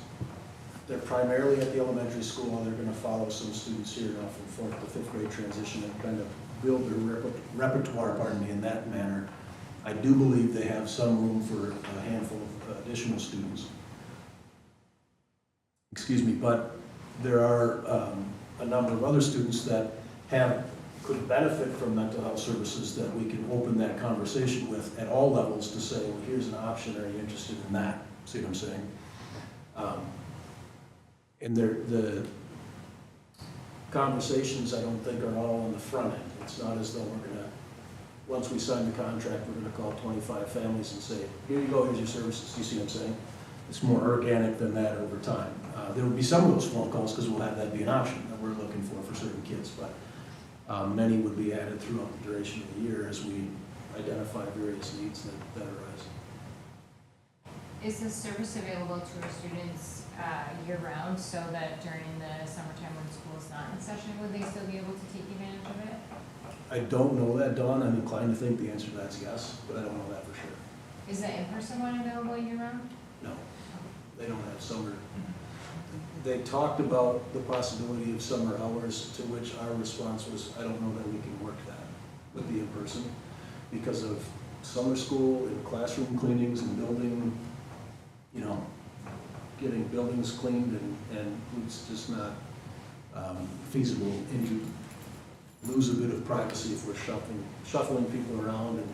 They're primarily at the elementary school. They're going to follow some students here now from 4th to 5th grade transition and kind of build their repertoire, in that manner. I do believe they have some room for a handful of additional students. Excuse me, but there are a number of other students that could benefit from mental health services that we can open that conversation with at all levels to say, well, here's an option, are you interested in that? See what I'm saying? And the conversations, I don't think, are all on the front end. It's not as though we're gonna, once we sign the contract, we're gonna call 25 families and say, here you go, here's your services. Do you see what I'm saying? It's more organic than that over time. There will be some of those phone calls because we'll have that be an option that we're looking for certain kids, but many would be added throughout the duration of the year as we identify various needs that arise. Is this service available to our students year-round, so that during the summertime when school is not in session, would they still be able to take advantage of it? I don't know that, Dawn. I'm inclined to think the answer to that's yes, but I don't know that for sure. Is the in-person one available year-round? No, they don't have summer. They talked about the possibility of summer hours, to which our response was, I don't know that we can work that with the in-person because of summer school and classroom cleanings and building, you know, getting buildings cleaned and it's just not feasible. And you lose a bit of privacy if we're shuffling people around and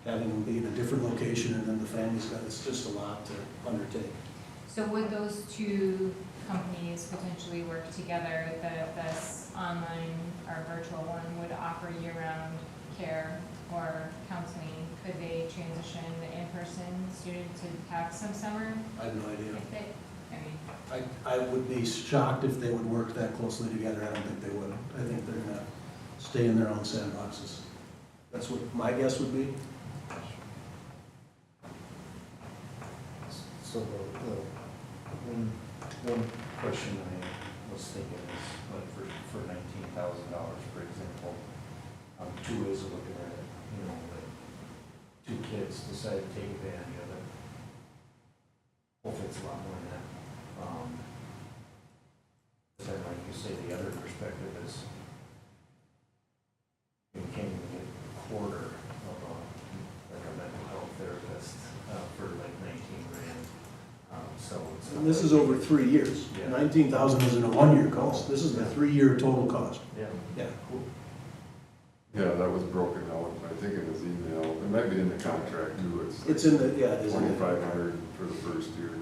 having them be in a different location and then the family's got, it's just a lot to undertake. So would those two companies potentially work together, that this online or virtual one would offer year-round care or counseling? Could they transition the in-person student to have some summer? I have no idea. If they, I mean, I would be shocked if they would work that closely together. I don't think they would. I think they're gonna stay in their own sandboxes. That's what my guess would be. So one question I was thinking is, like, for $19,000, for example, two ways of looking at it, you know, like, two kids decide to take advantage of it. Hopefully it's a lot more than that. Then, like you say, the other perspective is you can't even get a quarter of like a mental health therapist for like 19 grand. So it's And this is over 3 years. Yeah. 19,000 isn't a 1-year cost. This is the 3-year total cost. yeah. Yeah. Yeah, that was broken out, I think in his email, it might be in the contract too, It's in the, yeah, it is in the. 2,500 for the first year, 20,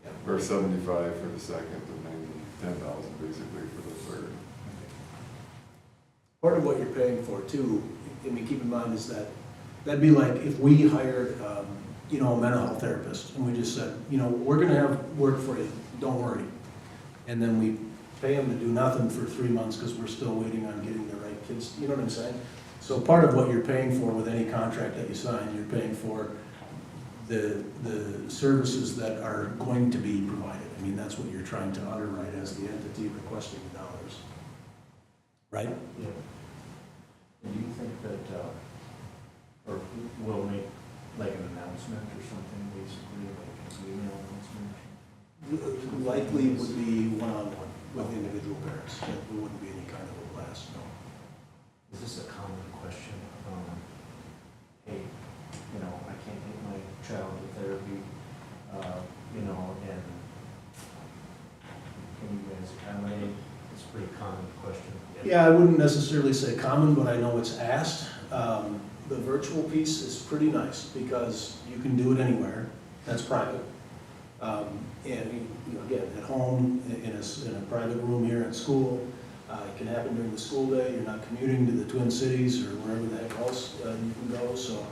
Yeah. or 75 for the second, and then 10,000 basically for the third. Part of what you're paying for too, I mean, keep in mind is that, that'd be like if we hired, you know, a mental health therapist and we just said, you know, we're gonna have work for you, don't worry. And then we pay them to do nothing for 3 months because we're still waiting on getting the right kids, you know what I'm saying? So part of what you're paying for with any contract that you sign, you're paying for the services that are going to be provided. I mean, that's what you're trying to underwrite as the entity requesting the dollars. Right? Yeah. And do you think that, or we'll make like an announcement or something, basically, like an email announcement? Likely would be one-on-one. with individual parents. There wouldn't be any kind of a class, no. Is this a common question? Hey, you know, I can't get my child to therapy, you know, and can you guys accommodate? It's a pretty common question. Yeah, I wouldn't necessarily say common, but I know it's asked. The virtual piece is pretty nice because you can do it anywhere. That's private. And you know, again, at home, in a private room here at school, it can happen during the school day. You're not commuting to the Twin Cities or wherever the heck else you can go. So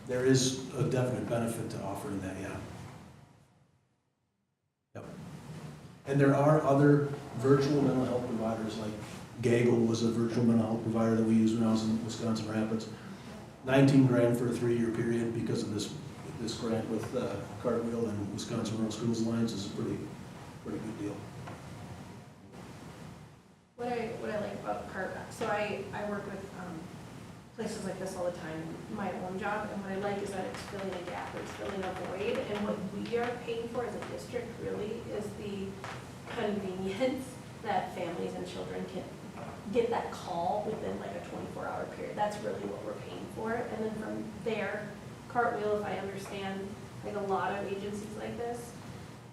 there is a definite benefit to offering that, yeah. Yep. And there are other virtual mental health providers, like Gaggle was a virtual mental health provider that we used when I was in Wisconsin Rapids. 19 grand for a 3-year period because of this grant with Cartwheel and Wisconsin Rural Schools Alliance is a pretty good deal. What I like about so I work with places like this all the time in my own job, and what I like is that it's filling a gap, it's filling a void, and what we are paying for as a district really is the convenience that families and children can get that call within like a 24-hour period. That's really what we're paying for. And then from there, Cartwheel, if I understand, like a lot of agencies like this,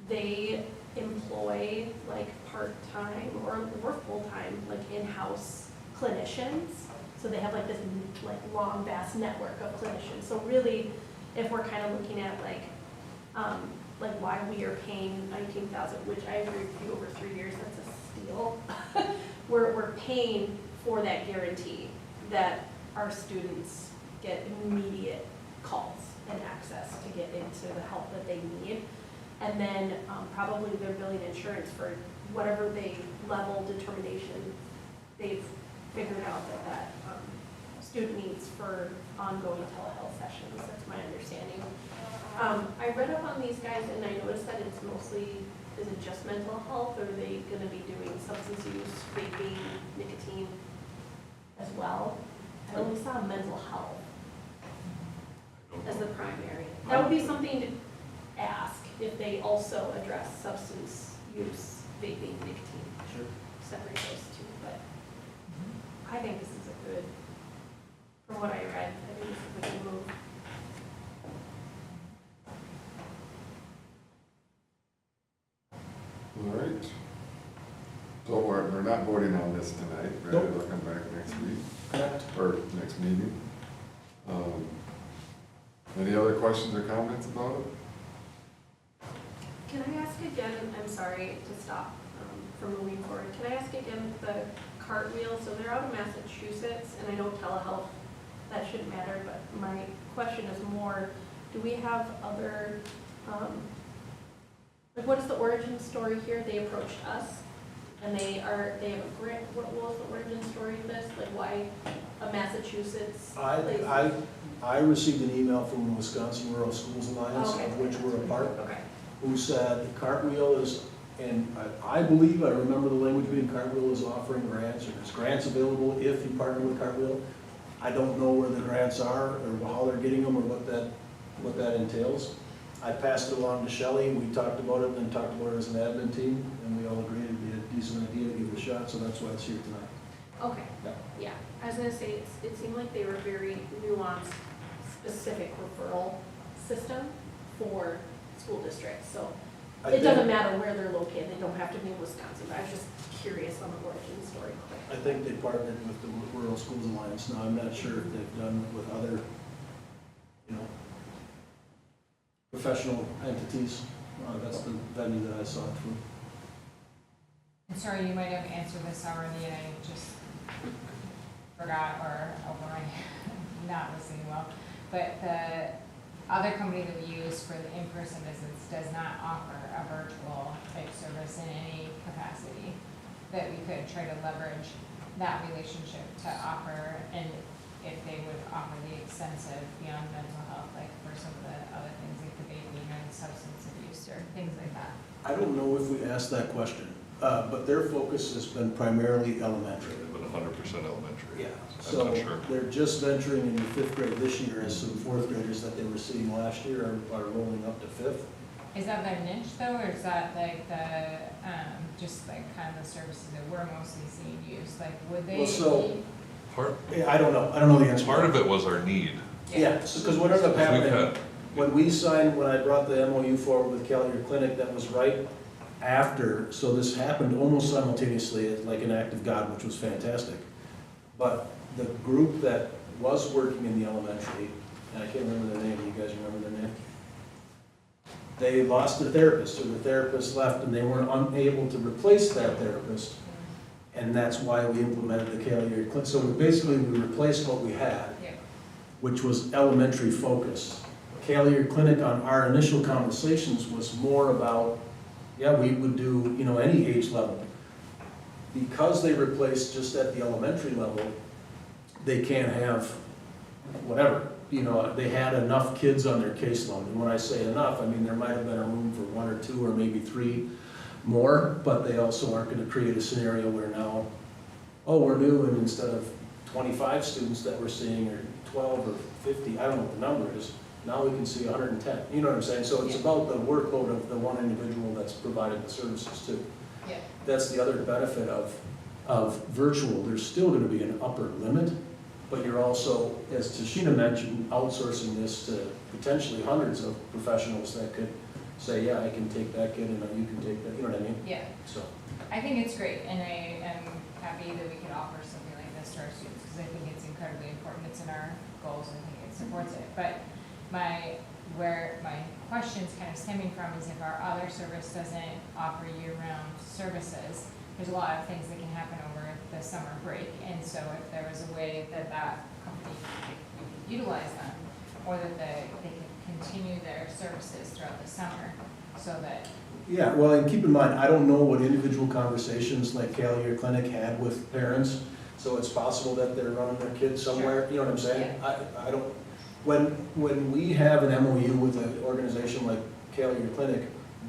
they employ like part-time or full-time like in-house clinicians. So they have like this like long, vast network of clinicians. So really, if we're kind of looking at like why we are paying $19,000, which I agree with you over 3 years, that's a steal. We're paying for that guarantee that our students get immediate calls and access to get into the help that they need. And then probably they're billing insurance for whatever level determination they've figured out that student needs for ongoing telehealth sessions. That's my understanding. I read up on these guys and I noticed that it's mostly, is it just mental health, or are they going to be doing substance use, vaping, nicotine as well? I only saw mental health as the primary. That would be something to ask if they also address substance use, vaping, nicotine. Sure. Separate those two, but I think this is a good, from what I read, I think this is a good move. All right. So we're not voting on this tonight, right? Nope. We'll come back next week, Correct. or next meeting. Any other questions or comments about it? Can I ask again, I'm sorry to stop from moving forward, can I ask again the Cartwheel, so they're out of Massachusetts, and I know telehealth, that shouldn't matter, but my question is more, do we have other, like what is the origin story here? They approached us, and they have a grant, what was the origin story of this? Like why a Massachusetts place? I received an email from the Wisconsin Rural Schools Alliance, Okay. of which we're a part, Okay, who said Cartwheel is, and I believe, I remember the language being Cartwheel is offering grants, or there's grants available if you partner with Cartwheel. I don't know where the grants are, or how they're getting them, or what that entails. I passed it along to Shelley, we talked about it, and talked about it as an admin team, and we all agreed it'd be a decent idea to give it a shot, so that's why it's here tonight. okay, Yeah. yeah. I was gonna say, it seemed like they were very nuanced, specific referral system for school districts, so it doesn't matter where they're located, they don't have to be in Wisconsin, but I was just curious on the origin story quick. I think they partnered with the Rural Schools Alliance. Now, I'm not sure if they've done it with other, professional entities. That's the venue that I saw it through. And sorry, you might have answered this already and I just forgot or not listening well. But the other company that we use for the in-person visits does not offer a virtual type service in any capacity that we could try to leverage that relationship to offer, and if they would offer the extensive beyond mental health, like for some of the other things like the vaping and substance abuse or things like that. I don't know if we asked that question, but their focus has been primarily elementary. They've been 100% elementary. Yeah, I'm so not sure. they're just venturing into 5th grade this year, as some 4th graders that they were seeing last year are rolling up to 5th. Is that their niche though, or is that like the, just like kind of the services that we're mostly seeing used? Like, would they Well, so- be? Part, I don't know the answer. part of it was our need. Yeah, because what ended up Because we've happening, had, when I brought the MOU forward with Calier Clinic, that was right after, so this happened almost simultaneously, like an act of God, which was fantastic. But the group that was working in the elementary, and I can't remember their name, you guys remember their name? They lost their therapist, or the therapist left, and they were unable to replace that therapist. And that's why we implemented the Calier Clinic. So basically, we replaced what we had, Yeah. which was elementary focused. Calier Clinic on our initial conversations was more about, yeah, we would do, you know, any age level. Because they replaced just at the elementary level, they can't have whatever, you know, they had enough kids on their caseload. And when I say enough, I mean, there might have been a room for 1 or 2 or maybe 3 more, but they also aren't gonna create a scenario where now, oh, we're new, and instead of 25 students that we're seeing, or 12 or 50, I don't know what the number is, now we can see 110, you know what I'm saying? So it's Yeah. about the workload of the one individual that's providing the services too. Yeah. That's the other benefit of virtual, there's still gonna be an upper limit, but you're also, as Tashina mentioned, outsourcing this to potentially hundreds of professionals that could say, yeah, I can take that kid and you can take that, you know what I mean? Yeah. So, I think it's great, and I am happy that we can offer something like this to our students, because I think it's incredibly important. It's in our goals, and I think it supports it. But where my question's kind of stemming from is if our other service doesn't offer year-round services, there's a lot of things that can happen over the summer break. And so if there was a way that company could utilize them, or that they could continue their services throughout the summer, so that, yeah, well, and keep in mind, I don't know what individual conversations like Calier Clinic had with parents, so it's possible that they're running their kids somewhere, you know what I'm saying? I don't, when we have an MOU with an organization like Calier Clinic,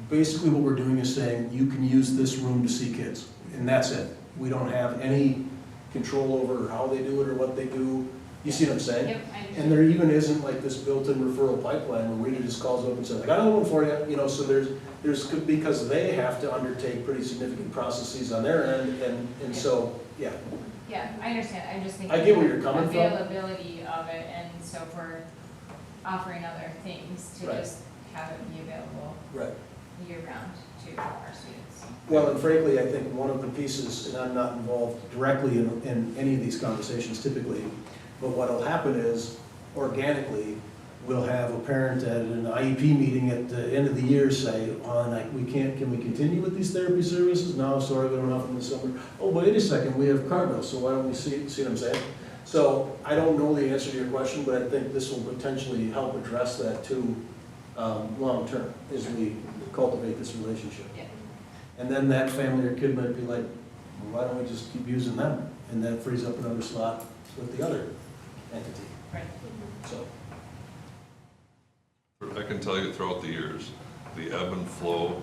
basically what we're doing is saying, you can use this room to see kids, and that's it. We don't have any control over how they do it or what they do, you see what I'm saying? yep, I understand. And there even isn't like this built-in referral pipeline where Rita just calls up and says, I got another one for you, you know, so there's, because they have to undertake pretty significant processes on their end, and so, yeah. Yeah, I understand, I'm just thinking. I get where you're coming from. Availability of it, and so if we're offering other things, to Right. just have it be available Right. year-round to our students. Well, and frankly, I think one of the pieces, and I'm not involved directly in any of these conversations typically, but what'll happen is, organically, we'll have a parent at an IEP meeting at the end of the year say, can we continue with these therapy services? No, sorry, we don't have them in the summer. Oh, wait a second, we have Carmel, so why don't we see what I'm saying? So I don't know the answer to your question, but I think this will potentially help address that too, long-term, as we cultivate this relationship. Yeah. And then that family or kid might be like, well, why don't we just keep using them? And that frees up another slot with the other entity, Right. so. I can tell you throughout the years, the ebb and flow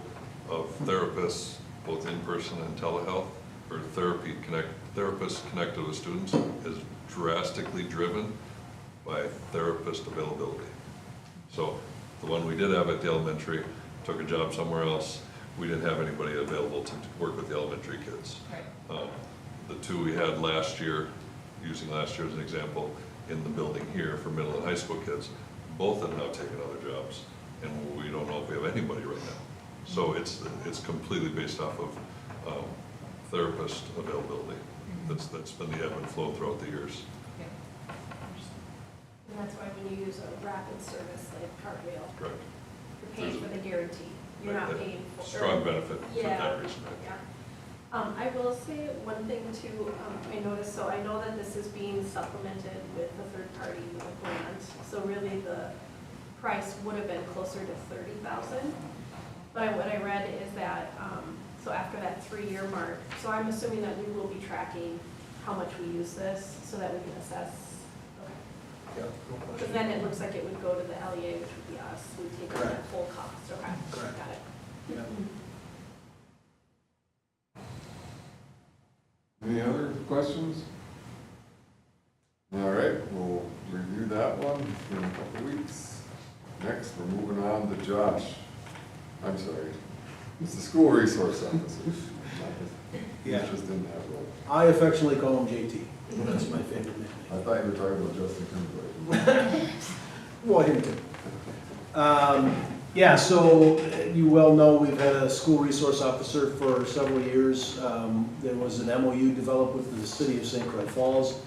of therapists, both in person and telehealth, or therapists connected with students, is drastically driven by therapist availability. So the one we did have at the elementary took a job somewhere else. We didn't have anybody available to work with the elementary kids. Right. The 2 we had last year, using last year as an example, in the building here for middle and high school kids, both have now taken other jobs, and we don't know if we have anybody right now. So it's completely based off of therapist availability. That's been the ebb and flow throughout the years. Yeah. And that's why when you use a rapid service like Cartwheel, Correct. you're paying for the guarantee. You're not Right. paying for. Strong benefit for Yeah. that reason. Right? Yeah. I will say one thing too, I noticed, so I know that this is being supplemented with a third party with a grant. So really the price would have been closer to 30,000. But what I read is that, so after that 3-year mark, so I'm assuming that we will be tracking how much we use this so that we can assess. Okay. Yeah, no Because question. then it looks like it would go to the LEA, which would be us, we take on that Correct. full cost, okay, Correct. got it. Yeah. Any other questions? All right, we'll review that one in a couple weeks. Next, we're moving on to Josh. I'm sorry. It's the school resource officer. Yeah. He's just in that role. I affectionately call him JT. That's my favorite nickname. I thought you were talking about Justin Timberlake. Well, him too. Yeah, so you well know we've had a school resource officer for several years. There was an MOU developed with the city of St. Croix Falls.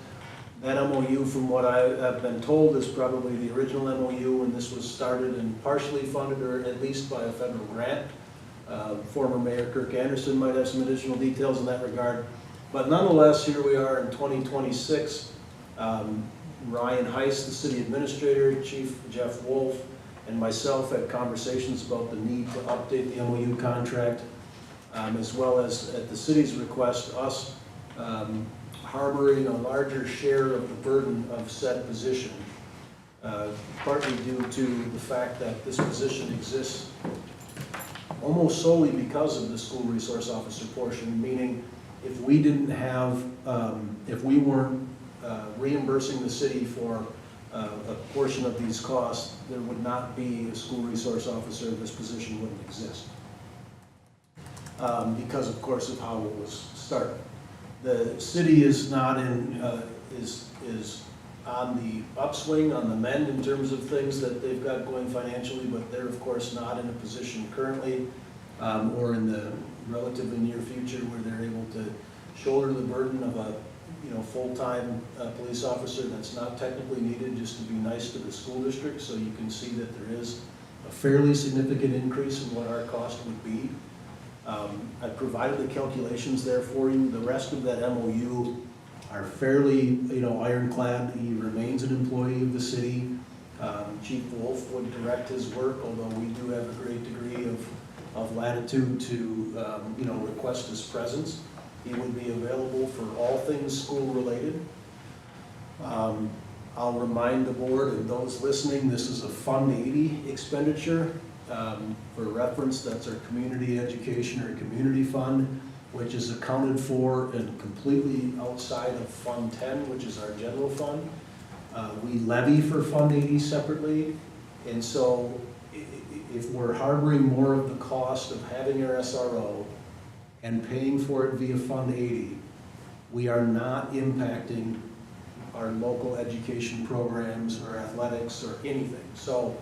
That MOU, from what I have been told, is probably the original MOU when this was started and partially funded, or at least by a federal grant. Former Mayor Kirk Anderson might have some additional details in that regard. But nonetheless, here we are in 2026. Ryan Heiss, the city administrator, Chief Jeff Wolf, and myself had conversations about the need to update the MOU contract, as well as, at the city's request, us harboring a larger share of the burden of said position, partly due to the fact that this position exists almost solely because of the school resource officer portion, meaning if we didn't have, if we weren't reimbursing the city for a portion of these costs, there would not be a school resource officer. This position wouldn't exist. Because, of course, of how it was started. The city is not in, is on the upswing, on the mend in terms of things that they've got going financially, but they're, of course, not in a position currently or in the relatively near future where they're able to shoulder the burden of a full-time police officer that's not technically needed, just to be nice to the school district. So you can see that there is a fairly significant increase in what our cost would be. I provided the calculations there for you. The rest of that MOU are fairly, ironclad. He remains an employee of the city. Chief Wolf would direct his work, although we do have a great degree of latitude to, request his presence. He would be available for all things school-related. I'll remind the board and those listening, this is a Fund 80 expenditure. For reference, that's our community education or community fund, which is accounted for and completely outside of Fund 10, which is our general fund. We levy for Fund 80 separately, and so if we're harboring more of the cost of having our SRO and paying for it via Fund 80, we are not impacting our local education programs or athletics or anything. So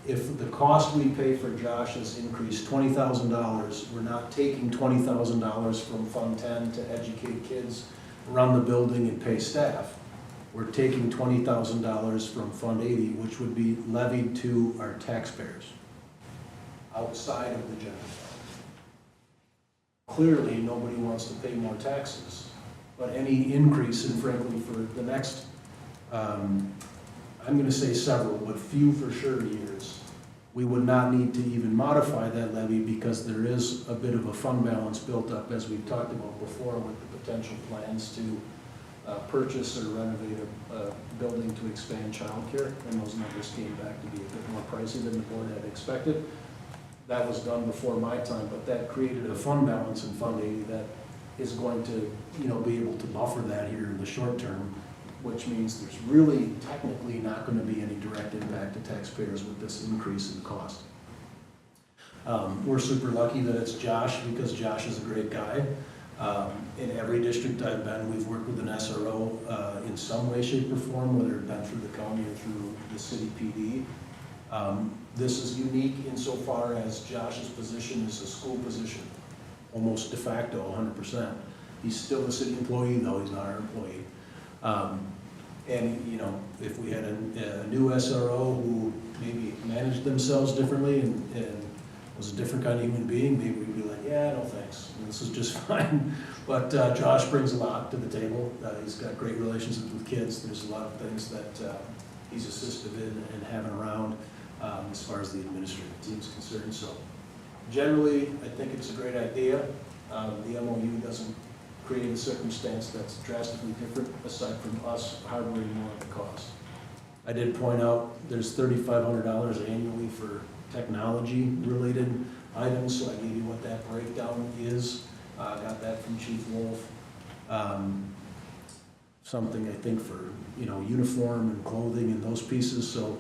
if the cost we pay for Josh has increased $20,000, we're not taking $20,000 from Fund 10 to educate kids, run the building, and pay staff. We're taking $20,000 from Fund 80, which would be levied to our taxpayers outside of the general fund. Clearly, nobody wants to pay more taxes, but any increase, and frankly, for the next, I'm going to say several, but few for sure years, we would not need to even modify that levy because there is a bit of a fund balance built up, as we've talked about before, with the potential plans to purchase or renovate a building to expand childcare, and those numbers came back to be a bit more pricey than the board had expected. That was done before my time, but that created a fund balance in Fund 80 that is going to, be able to buffer that here in the short term, which means there's really technically not going to be any direct impact to taxpayers with this increase in cost. We're super lucky that it's Josh, because Josh is a great guy. In every district I've been, we've worked with an SRO in some way, shape, or form, whether it's been through the county or through the city PD. This is unique insofar as Josh's position is a school position, almost de facto, 100%. He's still a city employee, though he's not our employee. And if we had a new SRO who maybe managed themselves differently and was a different kind of human being, maybe we'd be like, yeah, no thanks, this is just fine. But Josh brings a lot to the table. He's got great relationships with kids. There's a lot of things that he's assisted in and having around as far as the administrative team is concerned. So generally, I think it's a great idea. The MOU doesn't create a circumstance that's drastically different aside from us harboring more of the cost. I did point out there's $3,500 annually for technology-related items, so I gave you what that breakdown is. Got that from Chief Wolf. Something I think for uniform and clothing and those pieces. So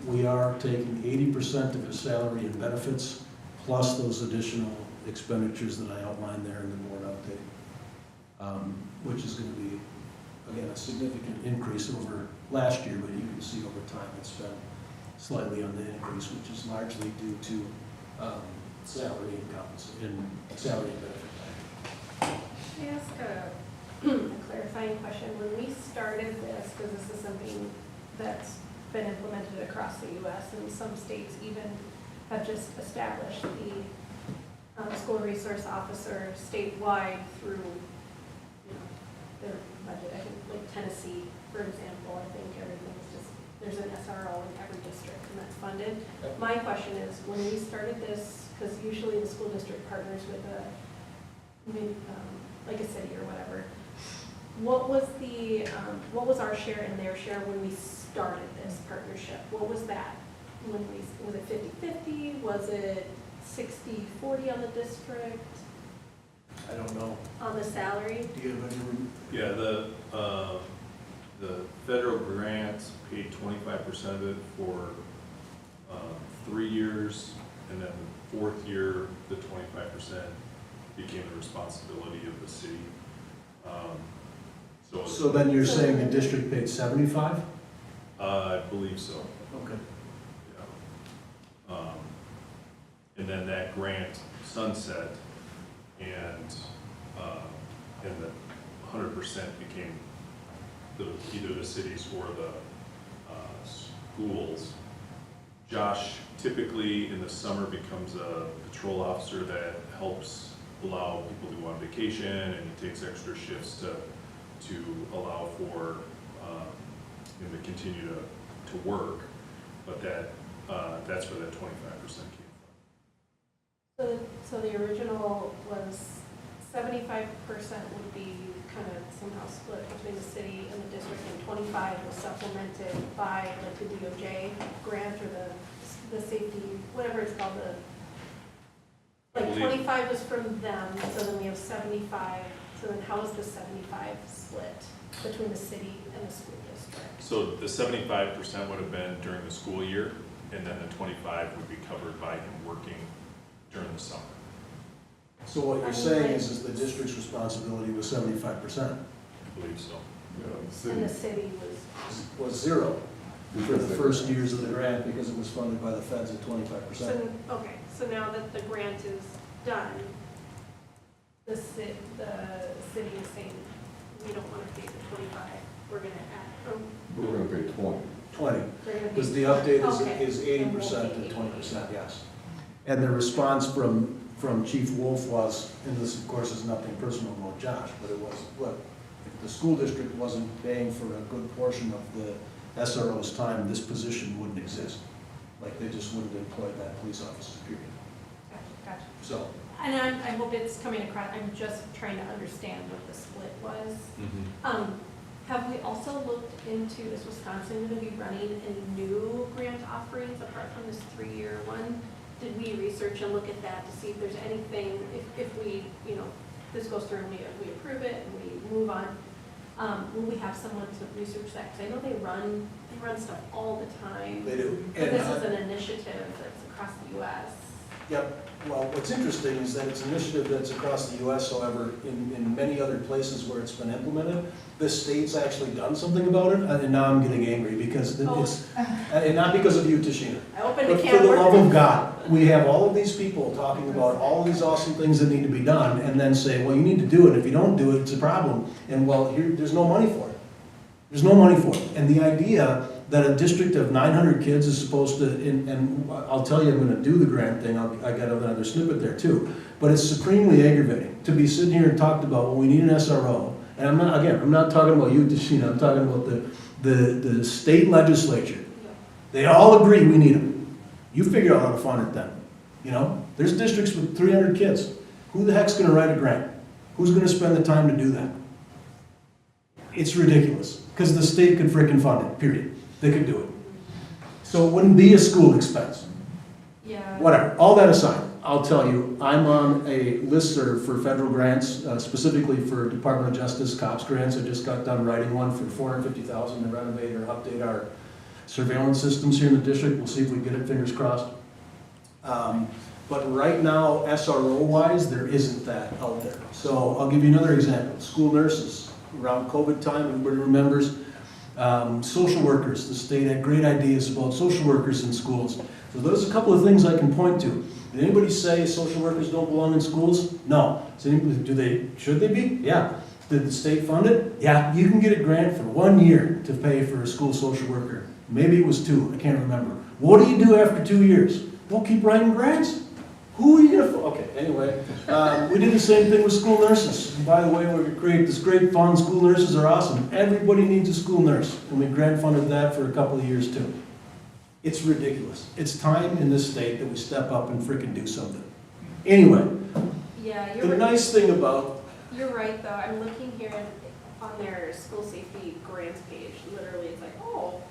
we are taking 80% of his salary and benefits plus those additional expenditures that I outlined there in the board update, which is going to be, again, a significant increase over last year, but you can see over time it's been slightly on the increase, which is largely due to salary and salary and benefit package. Can I ask a clarifying question? When we started this, because this is something that's been implemented across the U.S. and some states even have just established the school resource officer statewide through, their budget. I think like Tennessee, for example, I think everything's just, there's an SRO in every district and that's funded. Yep. My question is, when we started this, because usually the school district partners with like a city or whatever, what was our share and their share when we started this partnership? What was that? Was it 50-50? Was it 60-40 on the district? I don't know. On the salary? Do you have any? Yeah, the federal grants paid 25% of it for 3 years, and then the 4th year, the 25% became the responsibility of the city. So then you're saying the district paid 75? I believe so. Okay. Yeah. And then that grant sunset, and the 100% became either the cities or the schools. Josh typically in the summer becomes a patrol officer that helps allow people to go on vacation, and he takes extra shifts to allow for him to continue to work, but that's where that 25% came from. So the original was 75% would be kind of somehow split between the city and the district, and 25 was supplemented by like the DOJ grant or the safety, whatever it's called, like 25 was from them, so then we have 75. So then how is the 75 split between the city and the school district? So the 75% would have been during the school year, and then the 25 would be covered by him working during the summer. So what you're saying is the district's responsibility was 75%? I believe so. Yeah, And the the city, city was, Was zero for the first years of the grant because it was funded by the feds at 25%. okay, so now that the grant is done, the city is saying, we don't want to pay the 25, we're gonna add, we're gonna pay 20. 20, they're gonna because pay the update Okay. is And 80% we'll to pay 20%, yes. And the response from Chief Wolf was, and this of course is nothing personal about Josh, but it was, look, if the school district wasn't paying for a good portion of the SRO's time, this position wouldn't exist. Like, they just wouldn't employ that police officer, period. Gotcha. So, And I hope it's coming across, I'm just trying to understand what the split was. Have we also looked into, is Wisconsin going to be running any new grant offerings apart from this 3-year one? Did we research and look at that to see if there's anything, if we, this goes through and we approve it and we move on, will we have someone to research that? Because I know they run stuff all the time. they do. But this is an initiative that's across the US. Yep. Well, what's interesting is that it's an initiative that's across the U.S., however, in many other places where it's been implemented, the state's actually done something about it, and now I'm getting angry because it's, and not because of you, Tashina. I opened But a for can the of love worms. of God, we have all of these people talking about all of these awesome things that need to be done, and then say, well, you need to do it. If you don't do it, it's a problem. And well, there's no money for it. There's no money for it. And the idea that a district of 900 kids is supposed to, and I'll tell you, I'm gonna do the grant thing, I got another snippet there too, but it's supremely aggravating to be sitting here and talked about, well, we need an SRO, and I'm not talking about you, Tashina, I'm talking about the state legislature. They all agree we need them. You figure out how to fund it then, There's districts with 300 kids. Who the heck's gonna write a grant? Who's gonna spend the time to do that? It's ridiculous, because the state could frickin' fund it, period. They could do it. So it wouldn't be a school expense. Yeah. Whatever, all that aside, I'll tell you, I'm on a listserv for federal grants, specifically for Department of Justice cops grants. I just got done writing one for $450,000 to renovate or update our surveillance systems here in the district. We'll see if we get it, fingers crossed. But right now, SRO-wise, there isn't that out there. So I'll give you another example. School nurses, around COVID time, everybody remembers, social workers. The state had great ideas about social workers in schools. So there's a couple of things I can point to. Did anybody say social workers don't belong in schools? No. Should they be? Yeah. Did the state fund it? Yeah. You can get a grant for 1 year to pay for a school social worker. Maybe it was 2, I can't remember. What do you do after 2 years? Well, keep writing grants. Who are you gonna, okay, anyway. We did the same thing with school nurses. And by the way, we create this great fund, school nurses are awesome. Everybody needs a school nurse. And we grant funded that for a couple of years too. It's ridiculous. It's time in this state that we step up and frickin' do something. Anyway, Yeah, the nice thing about, you're right, though. I'm looking here on their school safety grants page. Literally, it's like, oh,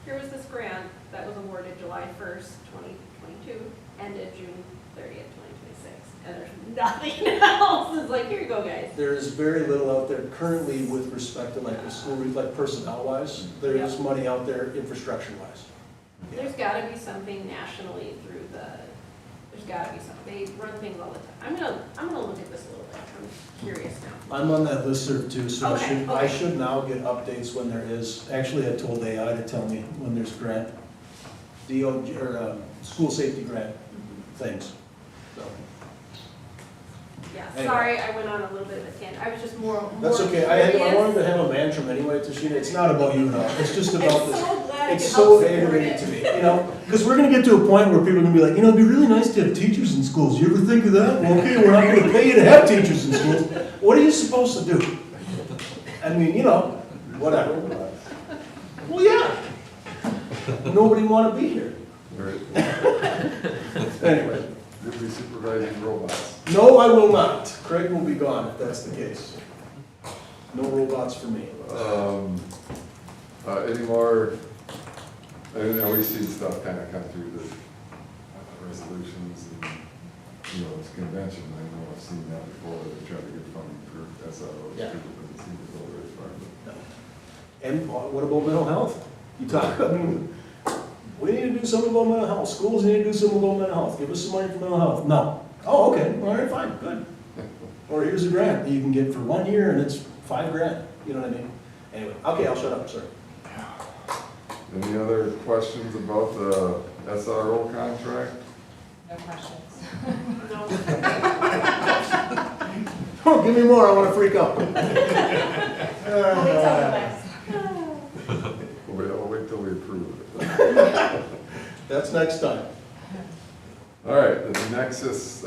here was this grant that was awarded July 1st, 2022, ended June 30th, 2026. And there's nothing else. It's like, here you go, guys. there is very little out there currently with respect to like the school, like personnel-wise. There is money out there infrastructure-wise. There's gotta be something nationally through there's gotta be something. They run things all the time. I'm gonna look at this a little bit. I'm curious now. I'm on that listserv too, so Okay, I okay. should now get updates when there is. Actually, I told AI to tell me when there's grant, school safety grant things. So, Yeah, Anyway. sorry, I went on a little bit of a tangent. I was just more that's okay. I wanted to have a mantra anyway, Tashina. It's not about you at all. It's just about I'm this. so glad I It's could so help support aggravating it. to me, you know? Because we're gonna get to a point where people are gonna be like, it'd be really nice to have teachers in schools. You ever think of that? Well, okay, we're not gonna pay you to have teachers in schools. What are you supposed to do? I mean, whatever. Well, yeah. Nobody wanna be here. Right. Anyway, You'll be supervising robots. no, I will not. Craig will be gone if that's the case. No robots for me. Any more, and we've seen stuff kind of come through the resolutions and, this convention, I know I've seen that before, they try to get funding for SROs, Yeah. people doesn't seem to go very far. No. And what about mental health? We need to do something about mental health. Schools need to do something about mental health. Give us some money for mental health. No. Oh, okay, all right, fine, good. Or here's a grant that you can get for 1 year and it's $5,000, you know what I mean? Anyway, okay, I'll shut up, sorry. Any other questions about the SRO contract? No questions. No. Oh, give me more, I wanna freak out. Let me tell the best. I'll wait till we approve it. That's next time. All right, the Nexus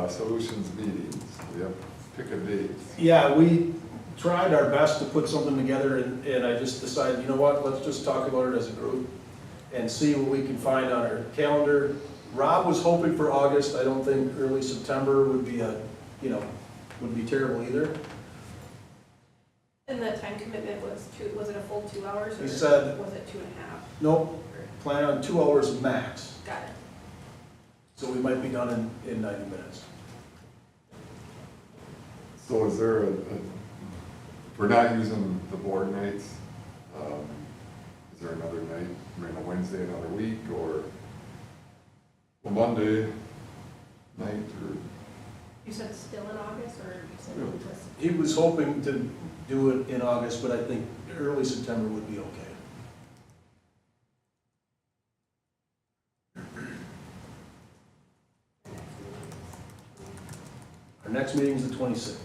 Solutions meetings, we have to pick a date. Yeah, we tried our best to put something together and I just decided, you know what, let's just talk about it as a group and see what we can find on our calendar. Rob was hoping for August. I don't think early September would be would be terrible either. And the time commitment was it a full 2 hours? He or said- Was it 2.5? Nope, plan on 2 hours max. Got it. So we might be done in 90 minutes. So is there we're not using the board nights, is there another night, a Wednesday, another week, or a Monday night, or? You said still in August, or you said Yeah. it was? He was hoping to do it in August, but I think early September would be okay. Our next meeting is the 26th.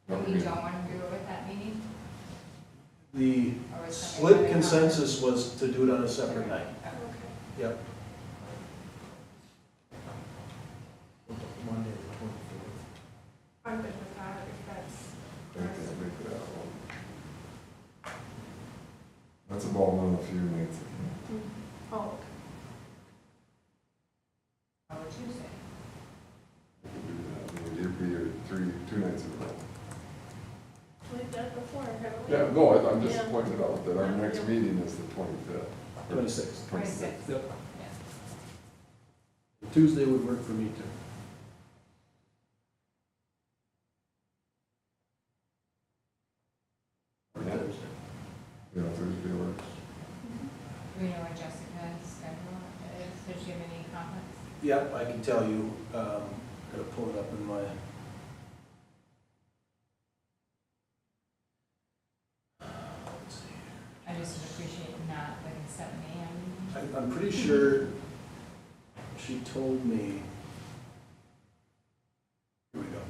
We don't want to do it with that meeting? The Or is something split going on? consensus was to do it on a separate night. Okay. Yep. Monday, the 24th. I'm good with that, if I that's. can't make it out. That's about one of the few nights I can. Oh, okay. How would you say? It'd be 2 nights in a row. We've done it before, haven't we? Yeah, no, I'm just Yeah. pointing out that our Yeah. next meeting is the 25th. 26th. 26th. Yep. Yeah. Tuesday would work for me too. Or Yeah. Thursday. Yeah, Thursday works. Do we know what Jessica's schedule is? Does she have any conflicts? Yep, I can tell you, gotta pull it up in my. Let's see. I just would appreciate not like a 7 AM. I'm pretty sure she told me. Here we go.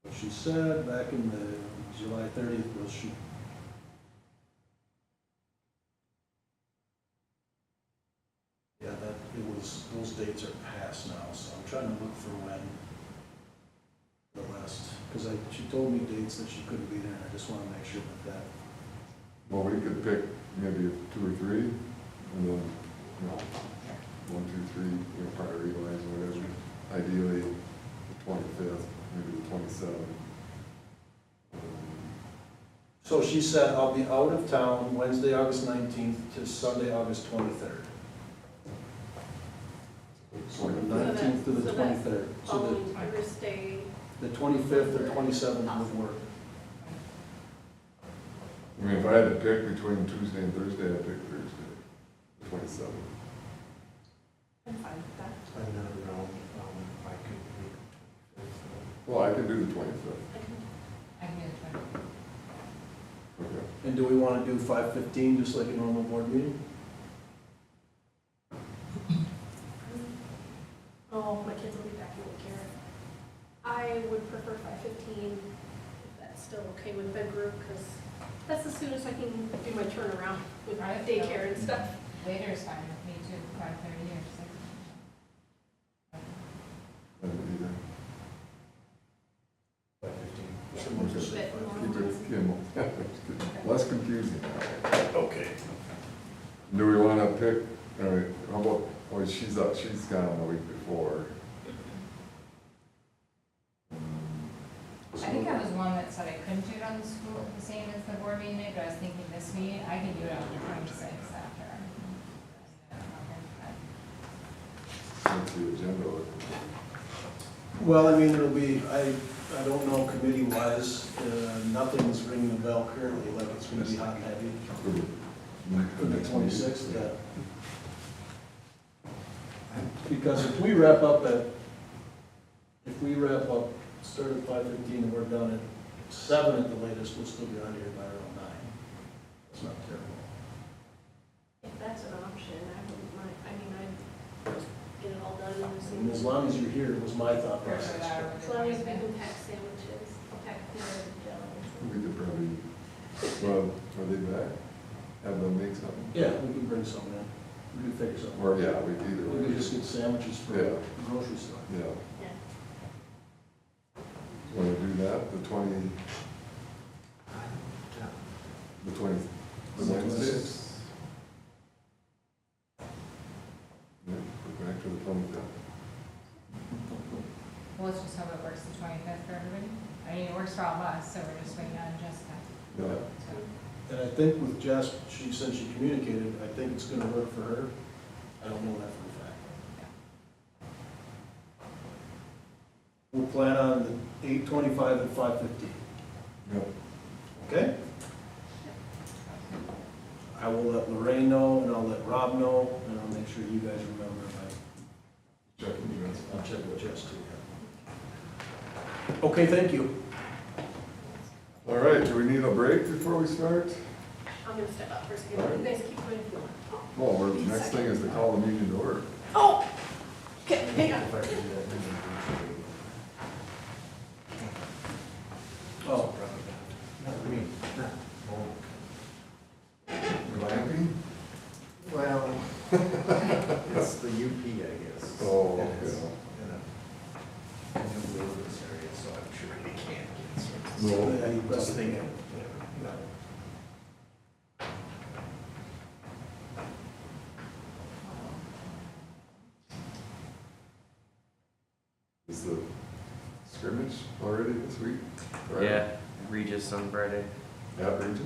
What she said back in the July 30th was she. Yeah, those dates are past now, so I'm trying to look for when the last, because she told me dates that she couldn't be there, and I just want to make sure that. Well, we could pick maybe 2 or 3, and then, you know, 1, 2, 3, you know, priority-wise, whatever. Ideally, the 25th, maybe the 27th. So she said, I'll be out of town Wednesday, August 19th to Sunday, August 23rd. So the 19th to the 23rd. So Following Thursday, the 25th or 27th would work. I mean, if I had to pick between Tuesday and Thursday, I'd pick Thursday, the 27th. I'm fine with that. I'm not around, I could make it. Well, I can do the 25th. I can do the 20th. Okay. And do we want to do 5:15, just like a normal board meeting? Oh, my kids will be back in daycare. I would prefer 5:15, if that's still okay with the group, because that's as soon as I can do my turnaround with Right. daycare and stuff. Later is fine with me too, 5:30 or 6. I don't either. 5:15. Yeah, So we'll keep just say it 5:15. Keep it less confusing. Okay. Do we want to pick, all right, how about, oh, she's gone the week before. I think I was one that said I couldn't do it on the school, the same as the board meeting night, but I was thinking this meeting, I can do it on the 26th after. What's the agenda look? Well, I mean, it'll be, I don't know committee-wise, nothing's ringing a bell currently, like it's going to be hot and heavy. For the 26th, yeah. Because if we wrap up, start at 5:15 and we're done at 7 at the latest, we'll still be out here by around 9. It's not terrible. If that's an option, I wouldn't mind, I mean, I'd get it all done in the And same. as long as you're here, was my thought process. As long as we can pack sandwiches, I'll pack peanut and jelly. We could probably, well, are they back? Have them make something? Yeah, we can bring some in. We can figure something. Or, yeah, we could either. We can just get sandwiches for Yeah. the grocery store. Yeah. Yeah. Want to do that, the 20, the Wednesday? Yeah, we're back to the 25th. Well, let's just hope it works the 25th for everybody. I mean, it works for all of us, so we're just waiting on Jessica. Yeah. So, And I think with Jess, since she communicated, I think it's gonna work for her. I don't know that for a fact. We'll plan on the 8:25 and 5:15, Yeah. okay? I will let Lorraine know, and I'll let Rob know, and I'll make sure you guys remember. Checking you guys. I'll check with Jess too. Okay, thank you. All right, do we need a break before we start? I'm gonna step out for a second, you guys keep going if you want. Well, the next thing is to call the meeting to order. Oh, okay, hang on. If I could do that, then Oh, not me, not. Clamping? Well, it's the UP, I guess. Oh, And it's okay. in a new wilderness area, so I'm sure they can't get service. No. yeah, you Just best thinking, think. no. Is the scrimmage already this week? Right? Yeah, Regis on Friday. At Regis?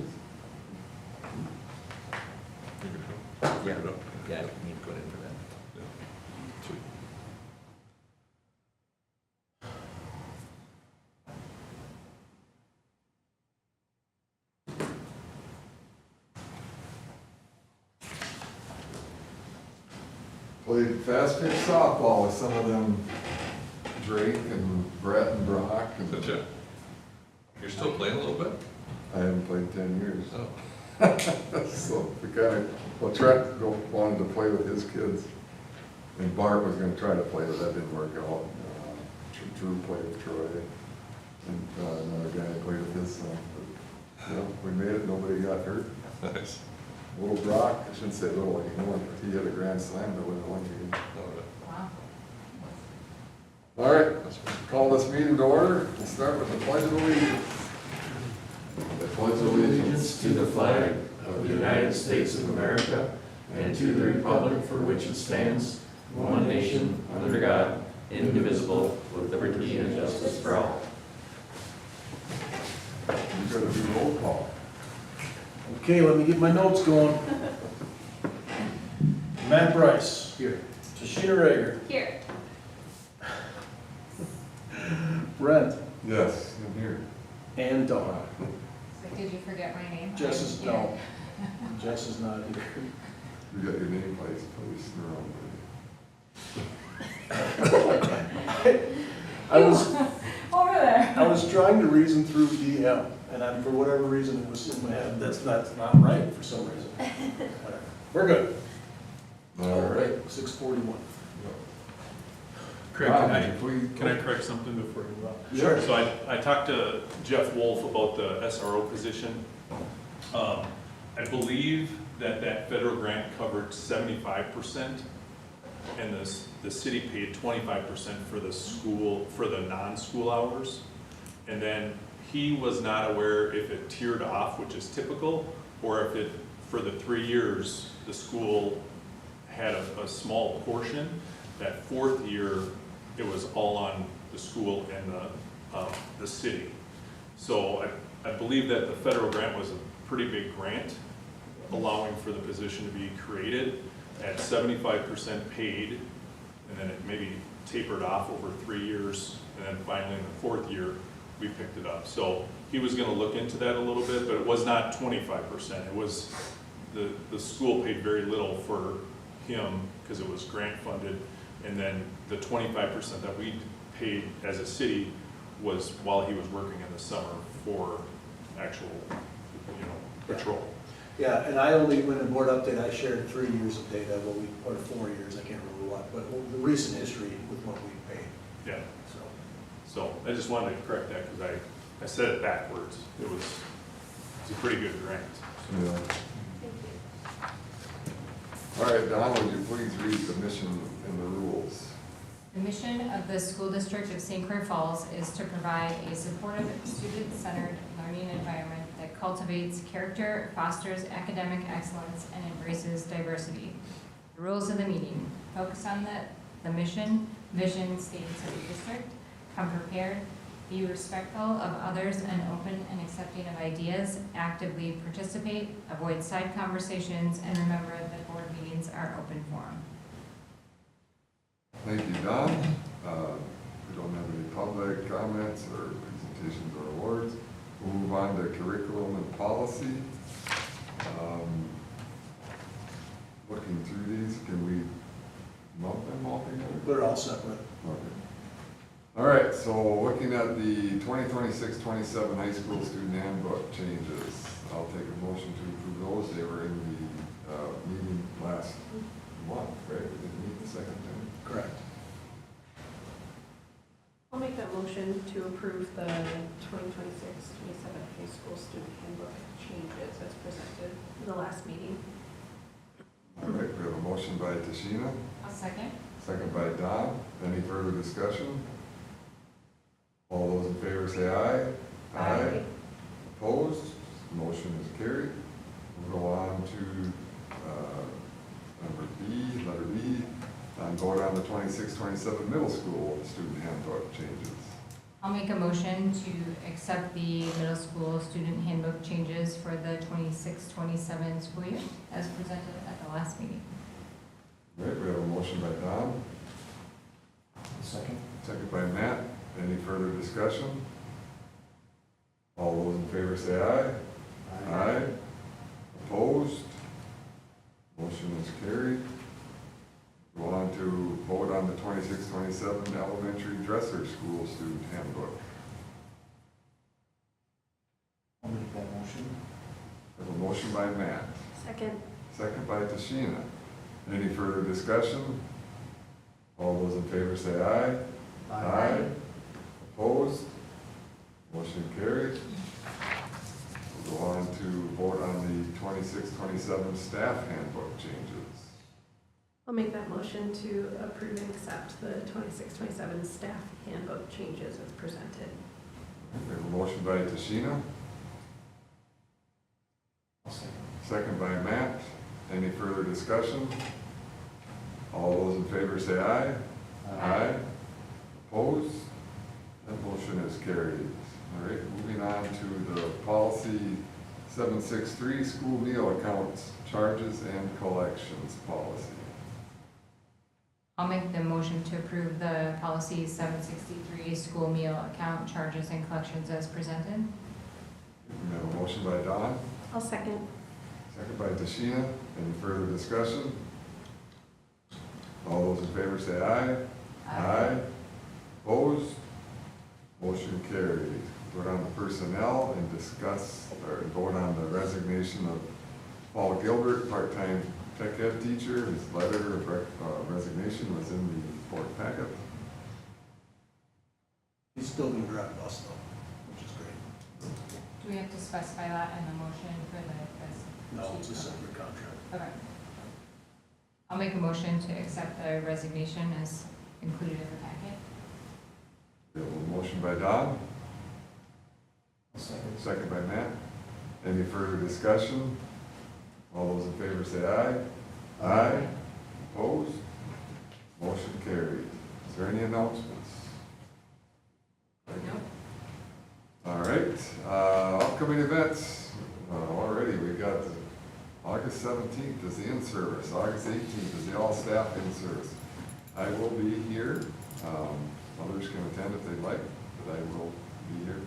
Yeah, yeah, I need to go in for that. Sweet. Played fast pitch softball with some of them, Drake and Brett and Brock. And Did you? You're still playing a little bit? I haven't played 10 years. Oh. So we kind of, well, Trent wanted to play with his kids. And Bart was gonna try to play, but that didn't work out. Drew played with Troy. And another guy played with his son. But, you know, we made it, nobody got hurt. Nice. Little Brock, I shouldn't say little anymore, but he had a grand slam to win the one game. Wow. All right, call this meeting to order. We'll start with the pledge of allegiance. I pledge allegiance to the flag of the United States of America and to the republic for which it stands, one nation, under God, indivisible, with liberty and justice for all. You're gonna do roll call. Okay, let me get my notes going. Matt Bryce. Here. Tashina Rager. Here. Brent. Yes, I'm here. And Dawn. So did you forget my name? Jess is, no. Jess is not here. You got your name placed, please, I was, Over there. I was trying to reason through DM, and for whatever reason, it was in my head, that's not right for some reason. Whatever. We're good. All right. 6:41. Craig, Please. can I correct something before you move on? Sure. So I talked to Jeff Wolf about the SRO position. I believe that federal grant covered 75%, and the city paid 25% for the school, for the non-school hours. And then he was not aware if it tiered off, which is typical, or if it, for the 3 years, the school had a small portion. That fourth year, it was all on the school and the city. So I believe that the federal grant was a pretty big grant, allowing for the position to be created at 75% paid, and then it maybe tapered off over 3 years, and then finally in the fourth year, we picked it up. So he was gonna look into that a little bit, but it was not 25%. It was, the school paid very little for him because it was grant funded, and then the 25% that we paid as a city was while he was working in the summer for actual, patrol. Yeah, and I only, when the board update, I shared 3 years of data, or 4 years, I can't remember what, but the recent history with what we paid, Yeah, so. so I just wanted to correct that because I said it backwards. It's a pretty good grant. Yeah. All right, Don, would you please read the mission and the rules? The mission of the School District of St. Clair Falls is to provide a supportive, student-centered learning environment that cultivates character, fosters academic excellence, and embraces diversity. The rules of the meeting focus on the mission, vision, statements of the district, come prepared, be respectful of others and open and accepting of ideas, actively participate, avoid side conversations, and remember that board meetings are open forum. Thank you, Don. We don't have any public comments or presentations or awards. We'll move on to curriculum and policy. Looking through these, can we lump them all together? They're all separate. Okay. All right, so looking at the 2026-27 high school student handbook changes, I'll take a motion to approve those. They were in the meeting last month, right? We didn't meet the second time. Correct. I'll make that motion to approve the 2026-27 high school student handbook changes as presented in the last meeting. All right, we have a motion by Tashina, I'll second. second by Don. Any further discussion? All those in favor say aye. Aye. Opposed? Motion is carried. We'll go on to letter B, and vote on the 26-27 middle school student handbook changes. I'll make a motion to accept the middle school student handbook changes for the 26-27 school year as presented at the last meeting. All right, we have a motion by Don, Second. second by Matt. Any further discussion? All those in favor say aye. Aye. Opposed? Motion is carried. Go on 26-27 elementary dresser school student handbook. I'll make that motion. I have a motion by Matt, Second. second by Tashina. Any further discussion? All those in favor say aye. Opposed? Motion carried. We'll go on to vote on the 26-27 staff handbook changes. I'll make that motion to approve and accept the 26-27 staff handbook changes as presented. We have a motion by Tashina, I'll second. second by Matt. Any further discussion? All those in favor say aye. Opposed? That motion is carried. All right, moving on to the policy 763, school meal accounts, charges and collections policy. I'll make the motion to approve the policy 763 school meal account charges and collections as presented. We have a motion by Dawn, I'll second. second by Tashina. Any further discussion? All those in favor say aye. Opposed? Motion carried. Vote on the personnel and discuss, or vote on the resignation of Paul Gilbert, part-time tech ed teacher. His letter of resignation was in the board packet. He's still gonna drive a bus though, which is great. Do we have to specify that in the motion for the? No, it's a separate contract. Okay. I'll make a motion to accept the resignation as included in the packet. We have a motion by Don, I'll second. second by Matt. Any further discussion? All those in favor say aye. Opposed? Motion carried. Is there any announcements? Nope. All right, upcoming events, already we got August 17th is the in-service, August 18th is the all-staff in-service. I will be here, others can attend if they'd like, but I will be here.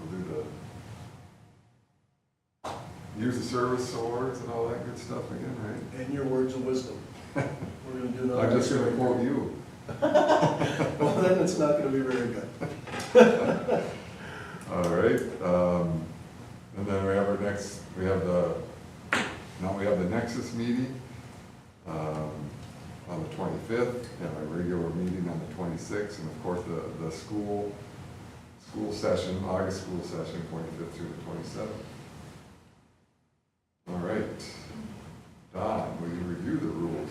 We'll do the use of service awards and all that good stuff again, right? And your words of wisdom. We're gonna do another. I'm just gonna quote you. Well, then it's not gonna be very good. All right, and then we have our next, we have the Nexus meeting, on the 25th, and our regular meeting on the 26th, and of course, the school session, August school session, 25th through the 27th. All right, Don, will you review the rules?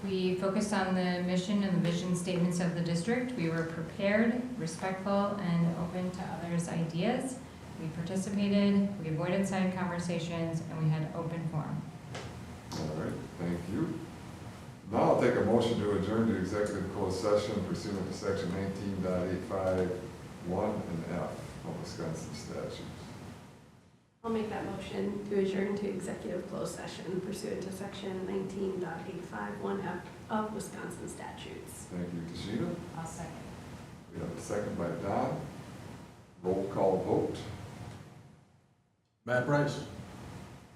We focused on the mission and the vision statements of the district. We were prepared, respectful, and open to others' ideas. We participated, we avoided side conversations, and we had open forum. All right, thank you. Now I'll take a motion to adjourn to executive closed session pursuant to section 19.851 and F of Wisconsin statutes. I'll make that motion to adjourn to executive closed session pursuant to section 19.851F of Wisconsin statutes. Thank you, Tashina. I'll second. We have a second by Don. Roll call vote. Matt Price,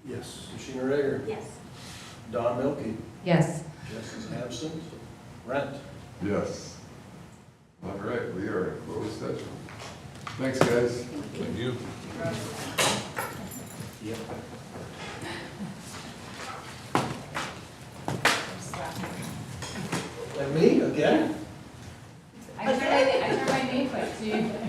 Yes. Tashina Rager, Yes. Don Milky, Yes. Jess is absent, Brent. Yes. All right, we are in closed session. Thanks, guys. Thank you. Yep. And me, again?